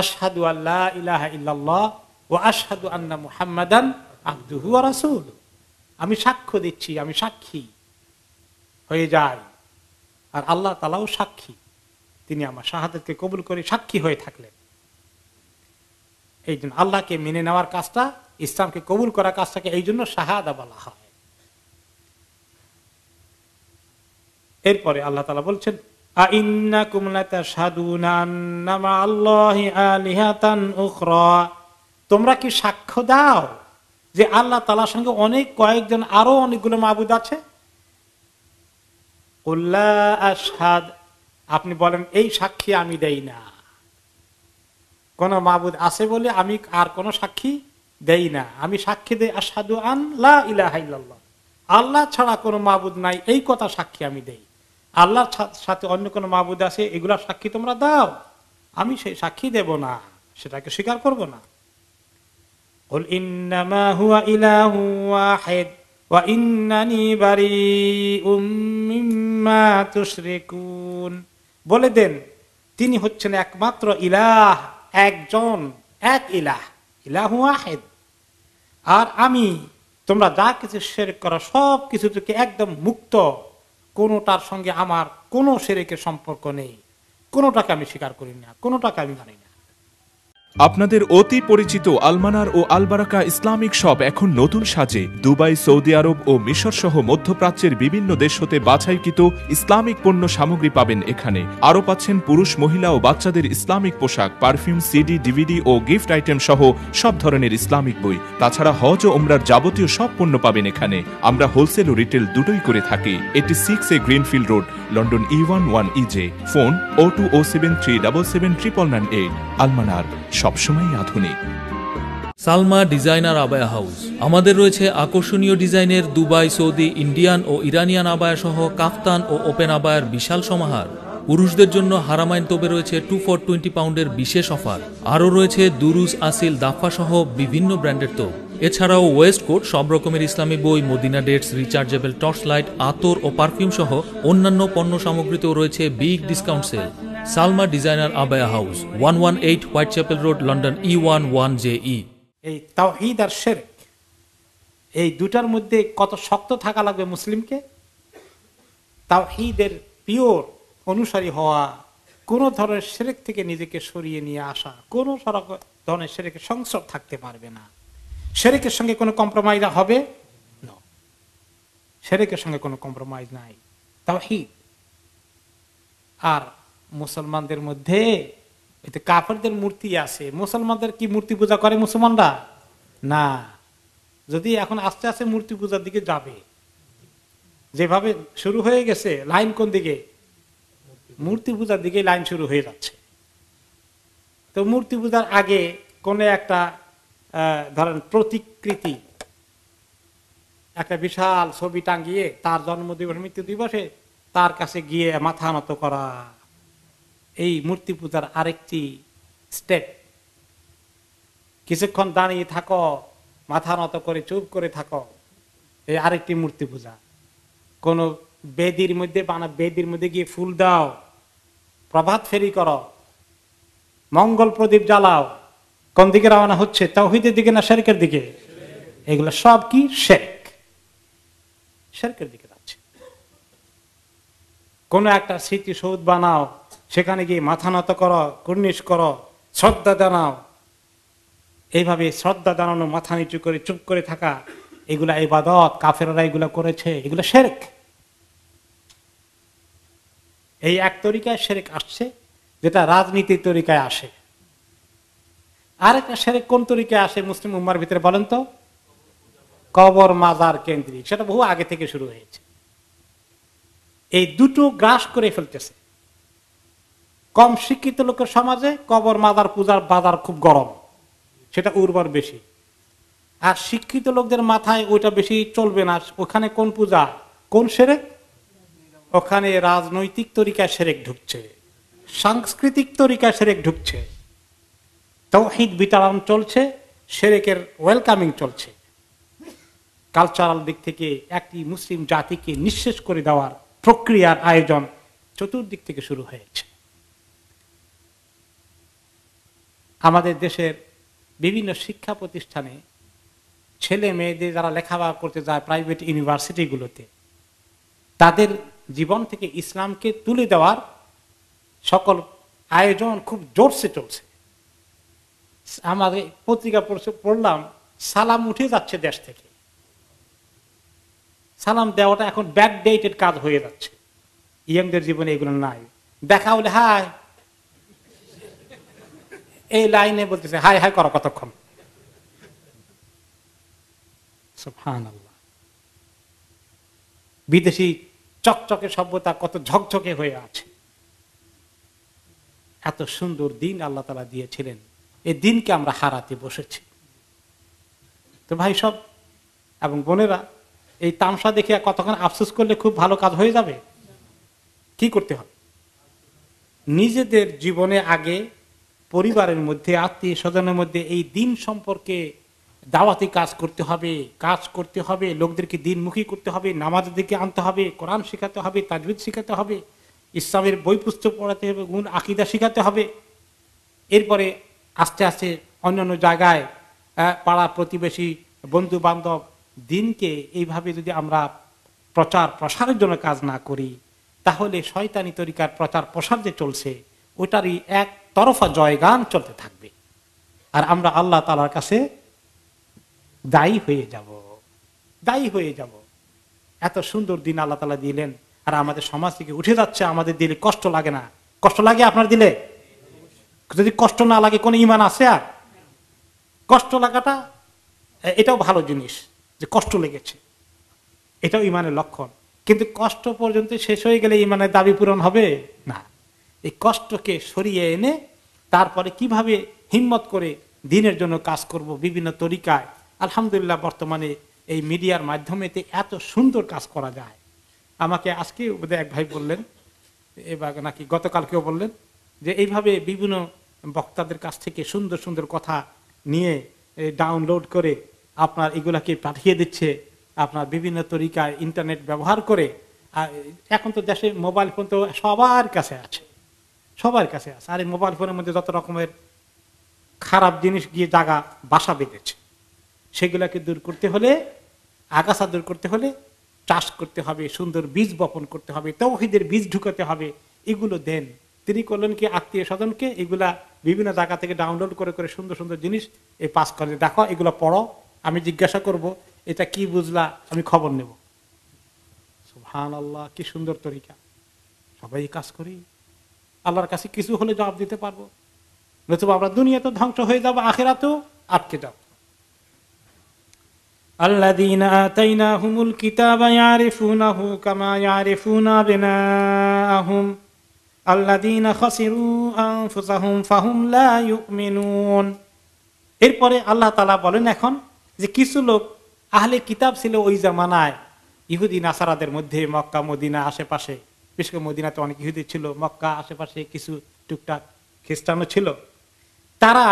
আশহাদু আল্লা ইলাহা ইল্লাল্লাহ ওয়া আশহাদু আন্না মুহাম্মাদান আবদুহু ওয়া রাসূলুহু, আমি সাক্ষ্য দিচ্ছি, আমি সাক্ষী হয়ে যাই। আর আল্লাহ তাআলাও সাক্ষী, তিনি আমার শাহাদাতকে কবুল করে সাক্ষী হয়ে থাকলেন। এই জন্য আল্লাহকে মেনে নেওয়ার কাজটা, ইসলামকে কবুল করার কাজটাকে এই জন্য শাহাদা বলা হয়। এরপরে আল্লাহ তাআলা বলছেন আইন্নাকুম লাতাশহাদুনা আন্না মা'আল্লাহি আলিহাতান উখরা, তোমরা কি সাক্ষ্য দাও যে আল্লাহ তাআলার সঙ্গে অনেক কয়েকজন আরো অনেকগুলো মাবুদ আছে? কুল লা আশহাদ, আপনি বলেন এই সাক্ষী আমি দেই না। কোন মাবুদ আছে বলে আমি আর কোন সাক্ষী দেই না। আমি সাক্ষী দেই আশহাদু আন লা ইলাহা ইল্লাল্লাহ, আল্লাহ ছাড়া কোনো মাবুদ নাই, এই কথা সাক্ষী আমি দেই। আল্লাহর সাথে অন্য কোনো মাবুদ আছে, এগুলার সাক্ষী তোমরা দাও, আমি সেই সাক্ষী দেব না, সেটাকে স্বীকার করব না। কুল ইন্নামা হুয়া ইলাহু ওয়াহিদ ওয়া ইন্নানি বারিউম মিম্মা তুশরিকুন, বলে দেন তিনি হচ্ছেন একমাত্র ইলাহ, একজন, এক ইলাহ, ইলাহু ওয়াহিদ। আর আমি তোমরা যা কিছু শিরক করো সব কিছু থেকে একদম মুক্ত, কোনোটার সঙ্গে আমার কোনো শিরকের সম্পর্ক নেই, কোনোটাকে আমি স্বীকার করি না, কোনোটাকে আমি মানি না। আপনাদের অতি পরিচিত আলমানার ও আলবারাকা ইসলামিক শপ এখন নতুন সাজে দুবাই, সৌদি আরব ও মিশর সহ মধ্যপ্রাচ্যের বিভিন্ন দেশ হতে বাছাইকৃত ইসলামিক পণ্য সামগ্রী পাবেন এখানে। আরও পাচ্ছেন পুরুষ, মহিলা ও বাচ্চাদের ইসলামিক পোশাক, পারফিউম, সিডি, ডিভিডি ও গিফট আইটেম সহ সব ধরনের ইসলামিক বই। তাছাড়া হজ ও উমরার যাবতীয় সব পণ্য পাবেন এখানে। আমরা হোলসেল ও রিটেল দুটোই করে থাকি। 86A greenfield road, London E11EJ। Phone 0207377998। আলমানার, সবসময় আধুনিক। Salma designer abaya house. আমাদের রয়েছে আকর্ষণীয় ডিজাইনের দুবাই, সৌদি, ইন্ডিয়ান ও ইরানিয়ান আবায়া সহ কাফতান ও ওপেন আবায়ার বিশাল সমাহার। পুরুষদের জন্য হারামাইন তোবে রয়েছে 2 for 20 পাউন্ডের বিশেষ অফার। আরও রয়েছে দুরুজ, আসিল, দাফা সহ বিভিন্ন ব্র্যান্ডের তোপ। এছাড়াও ওয়েস্ট কোট, সব রকমের ইসলামী বই, Medina dates, rechargeable torch light, আতর ও পারফিউম সহ অন্যান্য পণ্য সামগ্রীতেও রয়েছে big discount sale. Salma designer abaya house, 118 Whitechapel road, London E11JE। এই তাওহীদ আর শিরক, এই দুটার মধ্যে কত শক্ত থাকা লাগবে মুসলিমকে। তাওহীদের পিওর অনুসারী হওয়া, কোন ধরনের শিরক থেকে নিজেকে সরিয়ে নিয়ে আসা, কোন ধরনের শিরকের সংস্রব থাকতে পারবে না। শিরকের সঙ্গে কোনো কম্প্রোমাইজ হবে না, শিরকের সঙ্গে কোনো কম্প্রোমাইজ নাই, তাওহীদ। আর মুসলমানদের মধ্যে এতে কাফেরদের মূর্তি আছে, মুসলমানদের কি মূর্তি পূজা করে মুসলমানরা? না। যদি এখন আস্তে আস্তে মূর্তি পূজার দিকে যাবে, যেভাবে শুরু হয়ে গেছে, লাইন কোন দিকে? মূর্তি পূজার দিকে লাইন শুরু হয়ে যাচ্ছে। তো মূর্তি পূজার আগে কোন একটা ধরেন প্রতিকৃতি, একটা বিশাল ছবি টাঙ্গিয়ে তার জন্মদিবস, মৃত্যু দিবসে তার কাছে গিয়ে মাথা নত করা, এই মূর্তি পূজার আরেকটি স্টেপ। কিছুক্ষণ দাঁড়িয়ে থাকো, মাথা নত করে চুপ করে থাকো, এই আরেকটি মূর্তি পূজা। কোন বেদির মধ্যে বেদির মধ্যে গিয়ে ফুল দাও, প্রভাত ফেরি করো, মঙ্গল প্রদীপ জ্বালাও। কোন দিকে রওনা হচ্ছে? তাওহীদের দিকে না শিরকের দিকে? এগুলো সব কি? শিরক, শিরকের দিকে যাচ্ছে। কোন একটা স্মৃতিসৌধ বানাও, সেখানে গিয়ে মাথা নত করো, কুর্নিশ করো, শ্রদ্ধা জানাও। এইভাবে শ্রদ্ধা জানানো, মাথা নিচু করে চুপ করে থাকা, এগুলা ইবাদত। কাফেররা এগুলা করেছে, এগুলা শিরক। এই এক তরিকায় শিরক আসছে, যেটা রাজনীতির তরিকায় আসে। আর একটা শিরক কোন তরিকায় আসে মুসলিম উম্মার ভিতরে বলেন তো? কবর মাজার কেন্দ্রিক। সেটা বহু আগে থেকে শুরু হয়েছে। এই দুটো গ্রাস করে ফেলতেছে। কম শিক্ষিত লোকের সমাজে কবর মাজার পূজার বাজার খুব গরম, সেটা উর্বর বেশি। আর শিক্ষিত লোকদের মাথায় ওইটা বেশি চলবে না। ওখানে কোন পূজা, কোন শিরক? ওখানে রাজনৈতিক তরিকায় শিরক ঢুকছে, সাংস্কৃতিক তরিকায় শিরক ঢুকছে। তাওহীদ বিতাড়ন চলছে, শিরকের ওয়েলকামিং চলছে। কালচারাল দিক থেকে একটি মুসলিম জাতিকে নিঃশেষ করে দেওয়ার প্রক্রিয়ার আয়োজন চতুর্দিক থেকে শুরু হয়েছে। আমাদের দেশের বিভিন্ন শিক্ষা প্রতিষ্ঠানে ছেলে মেয়েদের যারা লেখাপড়া করতে যায় প্রাইভেট ইউনিভার্সিটিগুলোতে, তাদের জীবন থেকে ইসলামকে তুলে দেওয়ার সকল আয়োজন খুব জোরসে চলছে। আমাদের পত্রিকা পড়লাম, সালাম উঠে যাচ্ছে দেশ থেকে। সালাম দেওয়াটা এখন ব্যাক ডেটেড কাজ হয়ে যাচ্ছে। ইয়ংদের জীবনে এগুলো নাই। দেখা হলে হাই, এই লাইনে বলতেছে হাই হাই করো কতক্ষণ। সুবহানাল্লাহ। বিদেশি চকচকে সভ্যতা কত ঝকঝকে হয়ে আছে। এত সুন্দর দিন আল্লাহ তাআলা দিয়েছিলেন, এই দিনকে আমরা হারাতে বসেছি। তো ভাই সব এবং বোনেরা, এই তামসা দেখে কতক্ষণ আফসোস করলে খুব ভালো কাজ হয়ে যাবে? কি করতে হবে? নিজেদের জীবনে আগে পরিবারের মধ্যে, আত্মীয় স্বজনের মধ্যে এই দিন সম্পর্কে দাওয়াতি কাজ করতে হবে, লোকদেরকে দিনমুখী করতে হবে, নামাজের দিকে আনতে হবে, কোরআন শেখাতে হবে, তাজবিদ শেখাতে হবে, ইসলামের বই পুস্তক পড়াতে হবে, গুণ আকীদা শেখাতে হবে। এরপরে আস্তে আস্তে অন্যান্য জায়গায় পাড়া প্রতিবেশী, বন্ধু বান্ধব, দিনকে এইভাবে যদি আমরা প্রচার প্রসারের জন্য কাজ না করি, তাহলে শয়তানি তরিকার প্রচার প্রসার যে চলছে ওটারই এক তরফা জয়গান চলতে থাকবে। আর আমরা আল্লাহ তাআলার কাছে দায়ী হয়ে যাব। এত সুন্দর দিন আল্লাহ তাআলা দিলেন, আর আমাদের সমাজ থেকে উঠে যাচ্ছে। আমাদের দিলে কষ্ট লাগে না? কষ্ট লাগে আপনার দিলে? যদি কষ্ট না লাগে কোন ঈমান আছে? আর কষ্ট লাগাটা এটাও ভালো জিনিস, যে কষ্ট লেগেছে, এটাও ঈমানের লক্ষণ। কিন্তু কষ্ট পর্যন্ত শেষ হয়ে গেলে ঈমানের দাবি পূরণ হবে না। এই কষ্টকে সরিয়ে এনে তারপরে কিভাবে হিম্মত করে দিনের জন্য কাজ করব বিভিন্ন তরিকায়। আলহামদুলিল্লাহ বর্তমানে এই মিডিয়ার মাধ্যমে এত সুন্দর কাজ করা যায়। আমাকে আজকে এক ভাই বললেন, এবার নাকি গতকালকেও বললেন, যে এইভাবে বিভিন্ন বক্তাদের কাছ থেকে সুন্দর সুন্দর কথা নিয়ে ডাউনলোড করে আপনার এগুলাকে পাঠিয়ে দিচ্ছে আপনার বিভিন্ন তরিকায় ইন্টারনেট ব্যবহার করে। আর এখন তো দেশে মোবাইল ফোন তো সবার কাছে আছে। আর এই মোবাইল ফোনের মধ্যে যত রকমের খারাপ জিনিস গিয়ে জায়গা বাসা বেঁধেছে, সেগুলাকে দূর করতে হলে, আগাছা দূর করতে হলে চাষ করতে হবে, সুন্দর বীজ বপন করতে হবে, তাওহীদের বীজ ঢুকাতে হবে। এগুলো দেন। তিনি করলেন কি, আত্মীয় স্বজনকে এগুলা বিভিন্ন জায়গা থেকে ডাউনলোড করে করে সুন্দর সুন্দর জিনিস এই পাস করে, দেখো এগুলো পড়ো, আমি জিজ্ঞাসা করব এটা কি বুঝলা, আমি খবর নেব। সুবহানাল্লাহ, কি সুন্দর তরিকা। সবাই কাজ করি, আল্লাহর কাছে কিছু হলে জবাব দিতে পারবো। নতুবা আমরা দুনিয়া তো ধ্বংস হয়ে যাবো, আখিরাতেও আটকে যাব। আল্লাযীনা আতাইনাহুমুল কিতাবা ইয়ারিফুনাহু কামা ইয়ারিফুনা আবনাআহুম আল্লাযীনা খাসিরু আনফুসাহুম ফাহুম লা ইউমিনুন। এরপরে আল্লাহ তাআলা বলেন এখন যে কিছু লোক আহলে কিতাব ছিল ওই জামানায়, ইহুদি নাসারাদের মধ্যে, মক্কা মদিনা আশেপাশে, বিশেষ করে মদিনাতে অনেক ইহুদি ছিল, মক্কা আশেপাশে কিছু টুকটাক খ্রিস্টানও ছিল। তারা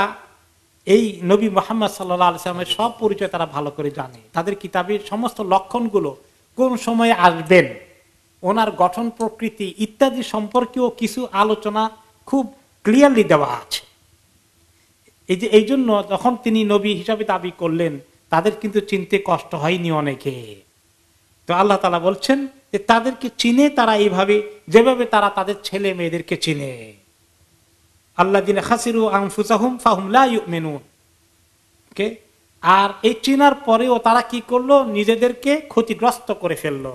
এই নবী মুহাম্মদ সাল্লাল্লাহু আলাইহি ওয়াসাল্লামের সব পরিচয় তারা ভালো করে জানে। তাদের কিতাবের সমস্ত লক্ষণগুলো, কোন সময়ে আসবেন, ওনার গঠন প্রকৃতি ইত্যাদি সম্পর্কেও কিছু আলোচনা খুব ক্লিয়ারলি দেওয়া আছে। এই জন্য যখন তিনি নবী হিসাবে দাবি করলেন, তাদের কিন্তু চিনতে কষ্ট হয়নি অনেকে। তো আল্লাহ তাআলা বলছেন যে তাদেরকে চিনে তারা এইভাবে, যেভাবে তারা তাদের ছেলে মেয়েদেরকে চিনে। আল্লাযীনা খাসিরু আনফুসাহুম ফাহুম লা ইউমিনুন। আর এই চিনার পরেও তারা কি করলো, নিজেদেরকে ক্ষতিগ্রস্ত করে ফেললো।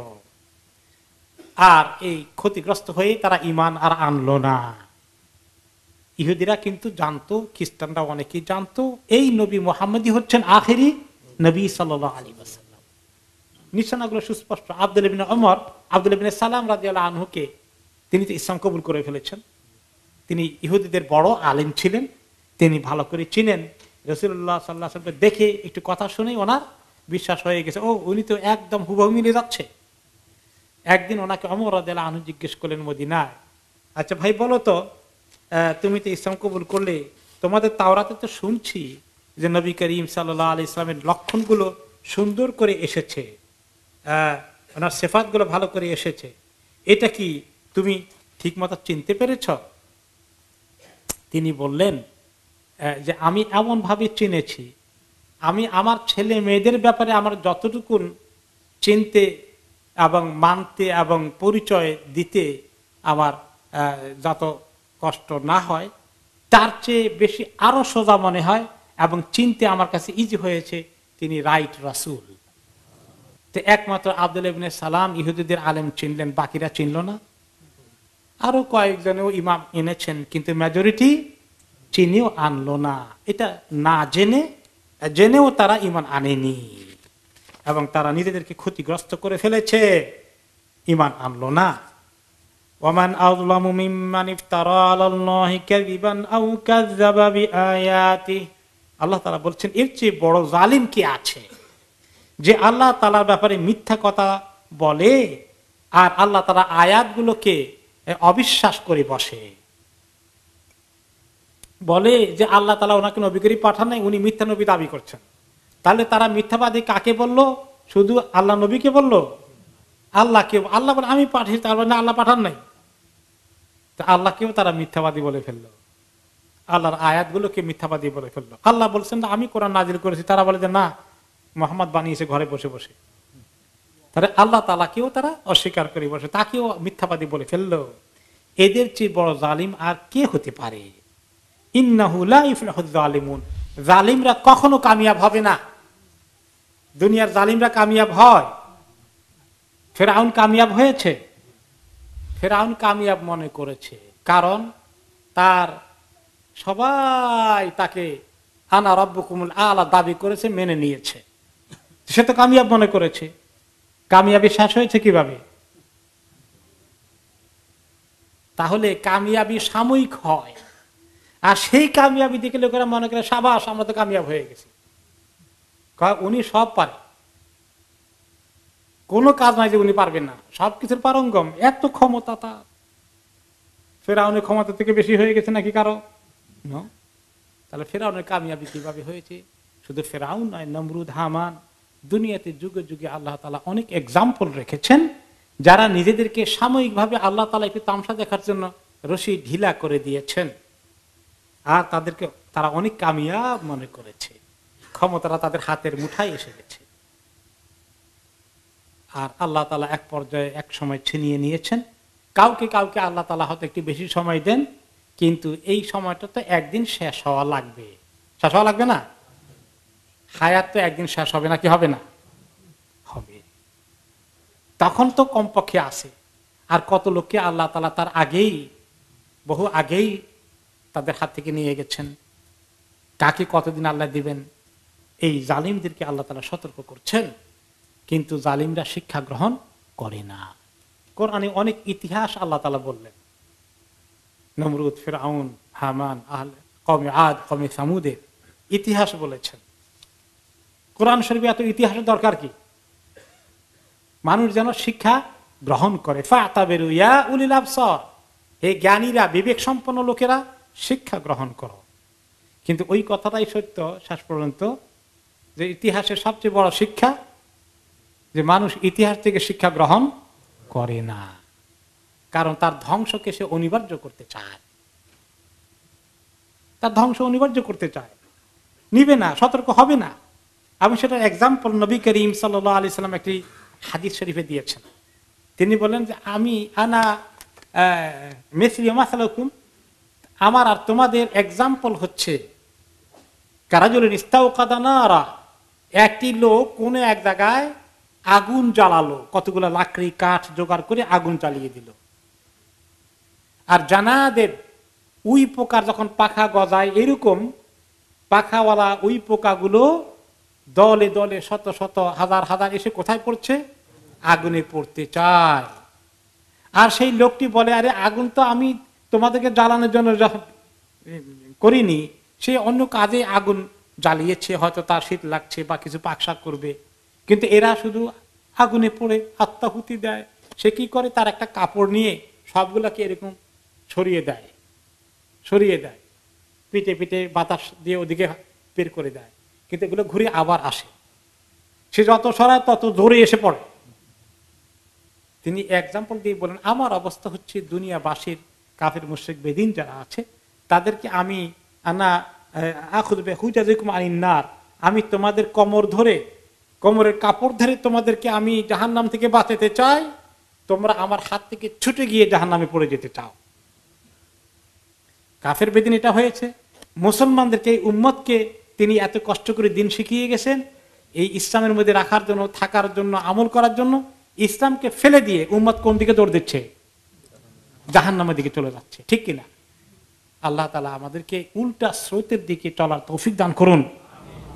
আর এই ক্ষতিগ্রস্ত হয়ে তারা ঈমান আর আনলো না। ইহুদিরা কিন্তু জানতো, খ্রিস্টানরা অনেকেই জানতো, এই নবী মুহাম্মদই হচ্ছেন আখেরি নবী সাল্লাল্লাহু আলাইহি ওয়াসাল্লাম। নিশানাগুলো সুস্পষ্ট। আব্দুল্লাহ ইবনে ওমর, আব্দুল্লাহ ইবনে সালাম রাদিয়াল্লাহু আনহুকে তিনি তো ইসলাম কবুল করে ফেলেছেন। তিনি ইহুদিদের বড় আলেম ছিলেন, তিনি ভালো করে চিনেন। রাসূলুল্লাহ সাল্লাল্লাহু আলাইহি ওয়াসাল্লাম দেখে একটু কথা শুনেই ওনার বিশ্বাস হয়ে গেছে, ও উনি তো একদম হুবহু মিলে যাচ্ছে। একদিন ওনাকে ওমর রাদিয়াল্লাহু আনহু জিজ্ঞেস করলেন মদিনায়, আচ্ছা ভাই বলো তো, তুমি তো ইসলাম কবুল করলে, তোমাদের তাওরাতে তো শুনছি যে নবী করিম সাল্লাল্লাহু আলাইহি ওয়াসাল্লামের লক্ষণগুলো সুন্দর করে এসেছে, ওনার সিফাতগুলো ভালো করে এসেছে, এটা কি তুমি ঠিক মতো চিনতে পেরেছ? তিনি বললেন যে আমি এমন ভাবে চিনেছি, আমি আমার ছেলে মেয়েদের ব্যাপারে আমার যতটুকু চিনতে এবং মানতে এবং পরিচয় দিতে আমার যত কষ্ট না হয়, তার চেয়ে বেশি আরো সোজা মনে হয় এবং চিনতে আমার কাছে ইজি হয়েছে তিনি রাইট রাসূল। তো একমাত্র আব্দুল্লাহ ইবনে সালাম ইহুদিদের আলেম চিনলেন, বাকিরা চিনল না। আরো কয়েকজনেও ইমাম এনেছেন, কিন্তু মেজরিটি চিনিও আনলো না। এটা না জেনেও তারা ইমান আনেনি এবং তারা নিজেদেরকে ক্ষতিগ্রস্ত করে ফেলেছে, ইমান আনলো না। ওয়ামান আযলামু মিম্মান ইফতারা আলাল্লাহি কাযিবান আও কাযযাবা বিআয়াতিহি। আল্লাহ তাআলা বলছেন এর চেয়ে বড় জালিম কি আছে, যে আল্লাহ তাআলার ব্যাপারে মিথ্যা কথা বলে আর আল্লাহ তাআলা আয়াতগুলোকে অবিশ্বাস করে বসে। বলে যে আল্লাহ তাআলা ওনাকে নবী করে পাঠান নাই, উনি মিথ্যা নবী দাবি করছেন। তাহলে তারা মিথ্যাবাদী কাকে বললো? শুধু আল্লাহ নবীকে বললো? আল্লাহকে। আল্লাহ বলে আমি পাঠিয়েছি, তার মানে আল্লাহ পাঠান নাই। তা আল্লাহকেও তারা মিথ্যাবাদী বলে ফেললো, আল্লাহর আয়াতগুলোকে মিথ্যাবাদী বলে ফেললো। আল্লাহ বলছেন না আমি কোরআন নাজিল করেছি, তারা বলে যে না মুহাম্মদ বানিয়েছে ঘরে বসে বসে। তাহলে আল্লাহ তাআলাকেও তারা অস্বীকার করে বসে, তাকেও মিথ্যাবাদী বলে ফেললো। এদের চেয়ে বড় জালিম আর কে হতে পারে? ইন্নাহু লা ইফলাহুয যালিমুন। জালিমরা কখনো কামিয়াব হবে না। দুনিয়ার জালিমরা কামিয়াব হয়? ফেরাউন কামিয়াব হয়েছে? ফেরাউন কামিয়াব মনে করেছে, কারণ তার সবাই তাকে আনা রব্বুকুমুল আলা দাবি করেছে, মেনে নিয়েছে, সে তো কামিয়াব মনে করেছে। কামিয়াবি শেষ হয়েছে কিভাবে? তাহলে কামিয়াবি সাময়িক হয়, আর সেই কামিয়াবি দেখে লোকেরা মনে করে সাবাস আমরা তো কামিয়াব হয়ে গেছি। উনি সব পারে, কোনো কাজ নাই যে উনি পারবেন না, সবকিছুর পারঙ্গম, এত ক্ষমতা তার। ফেরাউনের ক্ষমতা থেকে বেশি হয়ে গেছে নাকি কারো? তাহলে ফেরাউনের কামিয়াবি কিভাবে হয়েছে? শুধু ফেরাউন নয়, নমরুদ, হামান, দুনিয়াতে যুগে যুগে আল্লাহ তাআলা অনেক এক্সাম্পল রেখেছেন যারা নিজেদেরকে সাময়িকভাবে আল্লাহ তাআলা একটু তামসা দেখার জন্য রশি ঢিলা করে দিয়েছেন, আর তাদেরকে তারা অনেক কামিয়াব মনে করেছে, ক্ষমতাটা তাদের হাতের মুঠায় এসে গেছে। আর আল্লাহ তাআলা এক পর্যায়ে এক সময় ছিনিয়ে নিয়েছেন। কাউকে কাউকে আল্লাহ তাআলা হয়তো একটু বেশি সময় দেন, কিন্তু এই সময়টা তো একদিন শেষ হওয়া লাগবে। শেষ হওয়া লাগবে না? হায়াত তো একদিন শেষ হবে নাকি হবে না? হবে। তখন তো কমপক্ষে আছে। আর কত লোককে আল্লাহ তাআলা তার আগেই, বহু আগেই তাদের হাত থেকে নিয়ে গেছেন। কাকে কতদিন আল্লাহ দিবেন, এই জালিমদেরকে আল্লাহ তাআলা সতর্ক করছেন, কিন্তু জালিমরা শিক্ষা গ্রহণ করে না। কোরআনে অনেক ইতিহাস আল্লাহ তাআলা বললেন, নমরুদ, ফিরআউন, হামান, কওমে আদ, কওমে সামুদের ইতিহাস বলেছেন। কোরআন শরীফে এত ইতিহাসের দরকার কি? মানুষ যেন শিক্ষা গ্রহণ করে। ফাতাবিরু ইয়া উলিল আবসার, হে জ্ঞানীরা, বিবেক সম্পন্ন লোকেরা, শিক্ষা গ্রহণ করো। কিন্তু ওই কথাটাই সত্য শেষ পর্যন্ত, যে ইতিহাসের সবচেয়ে বড় শিক্ষা যে মানুষ ইতিহাস থেকে শিক্ষা গ্রহণ করে না, কারণ তার ধ্বংসকে সে অনিবার্য করতে চায়। তার ধ্বংস অনিবার্য করতে চায়, নিবে না, সতর্ক হবে না। আমি সেটার এক্সাম্পল নবী করিম সাল্লাল্লাহু আলাইহি সাল্লাম একটি হাদিস শরীফে দিয়েছেন। তিনি বলেন যে আমি আনা মিসলি মাসালাকুম, আমার আর তোমাদের এক্সাম্পল হচ্ছে কারাজুলিন ইস্তাওকাদা নারা, একটি লোক কোন এক জায়গায় আগুন জ্বালালো, কতগুলো লাকড়ি কাঠ জোগাড় করে আগুন জ্বালিয়ে দিল। আর জানাদের উই পোকার যখন পাখা গজায়, এরকম পাখাওয়ালা উই পোকাগুলো দলে দলে শত শত হাজার হাজার এসে কোথায় পড়ছে? আগুনে পড়তে চায়। আর সেই লোকটি বলে, আরে আগুন তো আমি তোমাদেরকে জ্বালানোর জন্য করিনি, সে অন্য কাজে আগুন জ্বালিয়েছে, হয়তো তার শীত লাগছে বা কিছু পাকশাক করবে, কিন্তু এরা শুধু আগুনে পড়ে আত্মাহুতি দেয়। সে কি করে? তার একটা কাপড় নিয়ে সবগুলাকে এরকম সরিয়ে দেয়, পিটে পিটে বাতাস দিয়ে ওদিকে বের করে দেয়, কিন্তু এগুলো ঘুরে আবার আসে। সে যত সরায় তত জোরে এসে পড়ে। তিনি এক্সাম্পল দিয়ে বলেন, আমার অবস্থা হচ্ছে দুনিয়াবাসীর কাফির মুশরিক বেদিন যারা আছে, তাদেরকে আমি আমি তোমাদের কোমরের কাপড় ধরে তোমাদেরকে আমি জাহান্নাম থেকে বাঁচাতে চাই, তোমরা আমার হাত থেকে ছুটে গিয়ে জাহান্নামে পড়ে যেতে চাও। কাফের বেদিন এটা হয়েছে। মুসলমানদেরকে, এই উম্মতকে তিনি এত কষ্ট করে দিন শিখিয়ে গেছেন, এই ইসলামের মধ্যে রাখার জন্য, থাকার জন্য, আমল করার জন্য। ইসলামকে ফেলে দিয়ে উম্মত কোন দিকে দৌড় দিচ্ছে? জাহান্নামের দিকে চলে যাচ্ছে, ঠিক কিনা? আল্লাহ তাআলা আমাদেরকে উল্টা স্রোতের দিকে চলার তৌফিক দান করুন।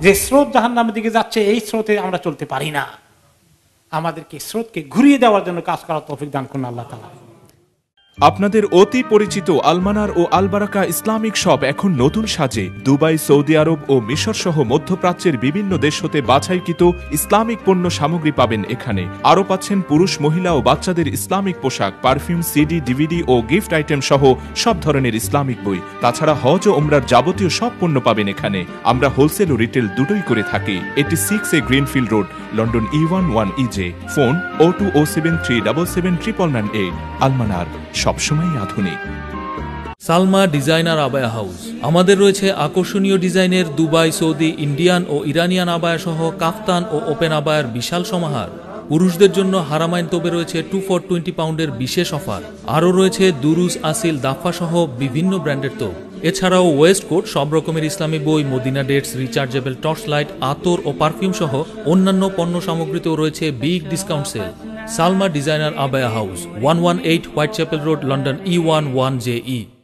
যে স্রোত জাহান্নামের দিকে যাচ্ছে, এই স্রোতে আমরা চলতে পারি না। আমাদেরকে স্রোতকে ঘুরিয়ে দেওয়ার জন্য কাজ করার তৌফিক দান করুন আল্লাহ তাআলা। আপনাদের অতি পরিচিত আলমানার ও আলবারাকা ইসলামিক শপ এখন নতুন সাজে দুবাই, সৌদি আরব ও মিশর সহ মধ্যপ্রাচ্যের বিভিন্ন দেশ হতে বাছাইকৃত ইসলামিক পণ্য সামগ্রী পাবেন এখানে। আরও পাচ্ছেন পুরুষ, মহিলা ও বাচ্চাদের ইসলামিক পোশাক, পারফিউম, সিডি, ডিভিডি ও গিফট আইটেম সহ সব ধরনের ইসলামিক বই। তাছাড়া হজ ও ওমরার যাবতীয় সব পণ্য পাবেন এখানে। আমরা হোলসেল ও রিটেল দুটোই করে থাকি। 86A greenfield road, London E11 EJ। Phone 0207737798। আলমানার, সবসময় আধুনিক। Salma designer abaya house. আমাদের রয়েছে আকর্ষণীয় ডিজাইনের দুবাই, সৌদি, ইন্ডিয়ান ও ইরানিয়ান আবায়া সহ কাফতান ও ওপেন আবায়ার বিশাল সমাহার। পুরুষদের জন্য হারামাইন তোবে রয়েছে 2 for 20 পাউন্ডের বিশেষ অফার। আরও রয়েছে দুরুজ, আসিল, দাফা সহ বিভিন্ন ব্র্যান্ডের তোপ। এছাড়াও ওয়েস্ট কোট, সব রকমের ইসলামী বই, Medina dates, rechargeable torch light, আতর ও পারফিউম সহ অন্যান্য পণ্য সামগ্রীতেও রয়েছে big discount sale. Salma designer abaya house, 118 Whitechapel road, London E11JE।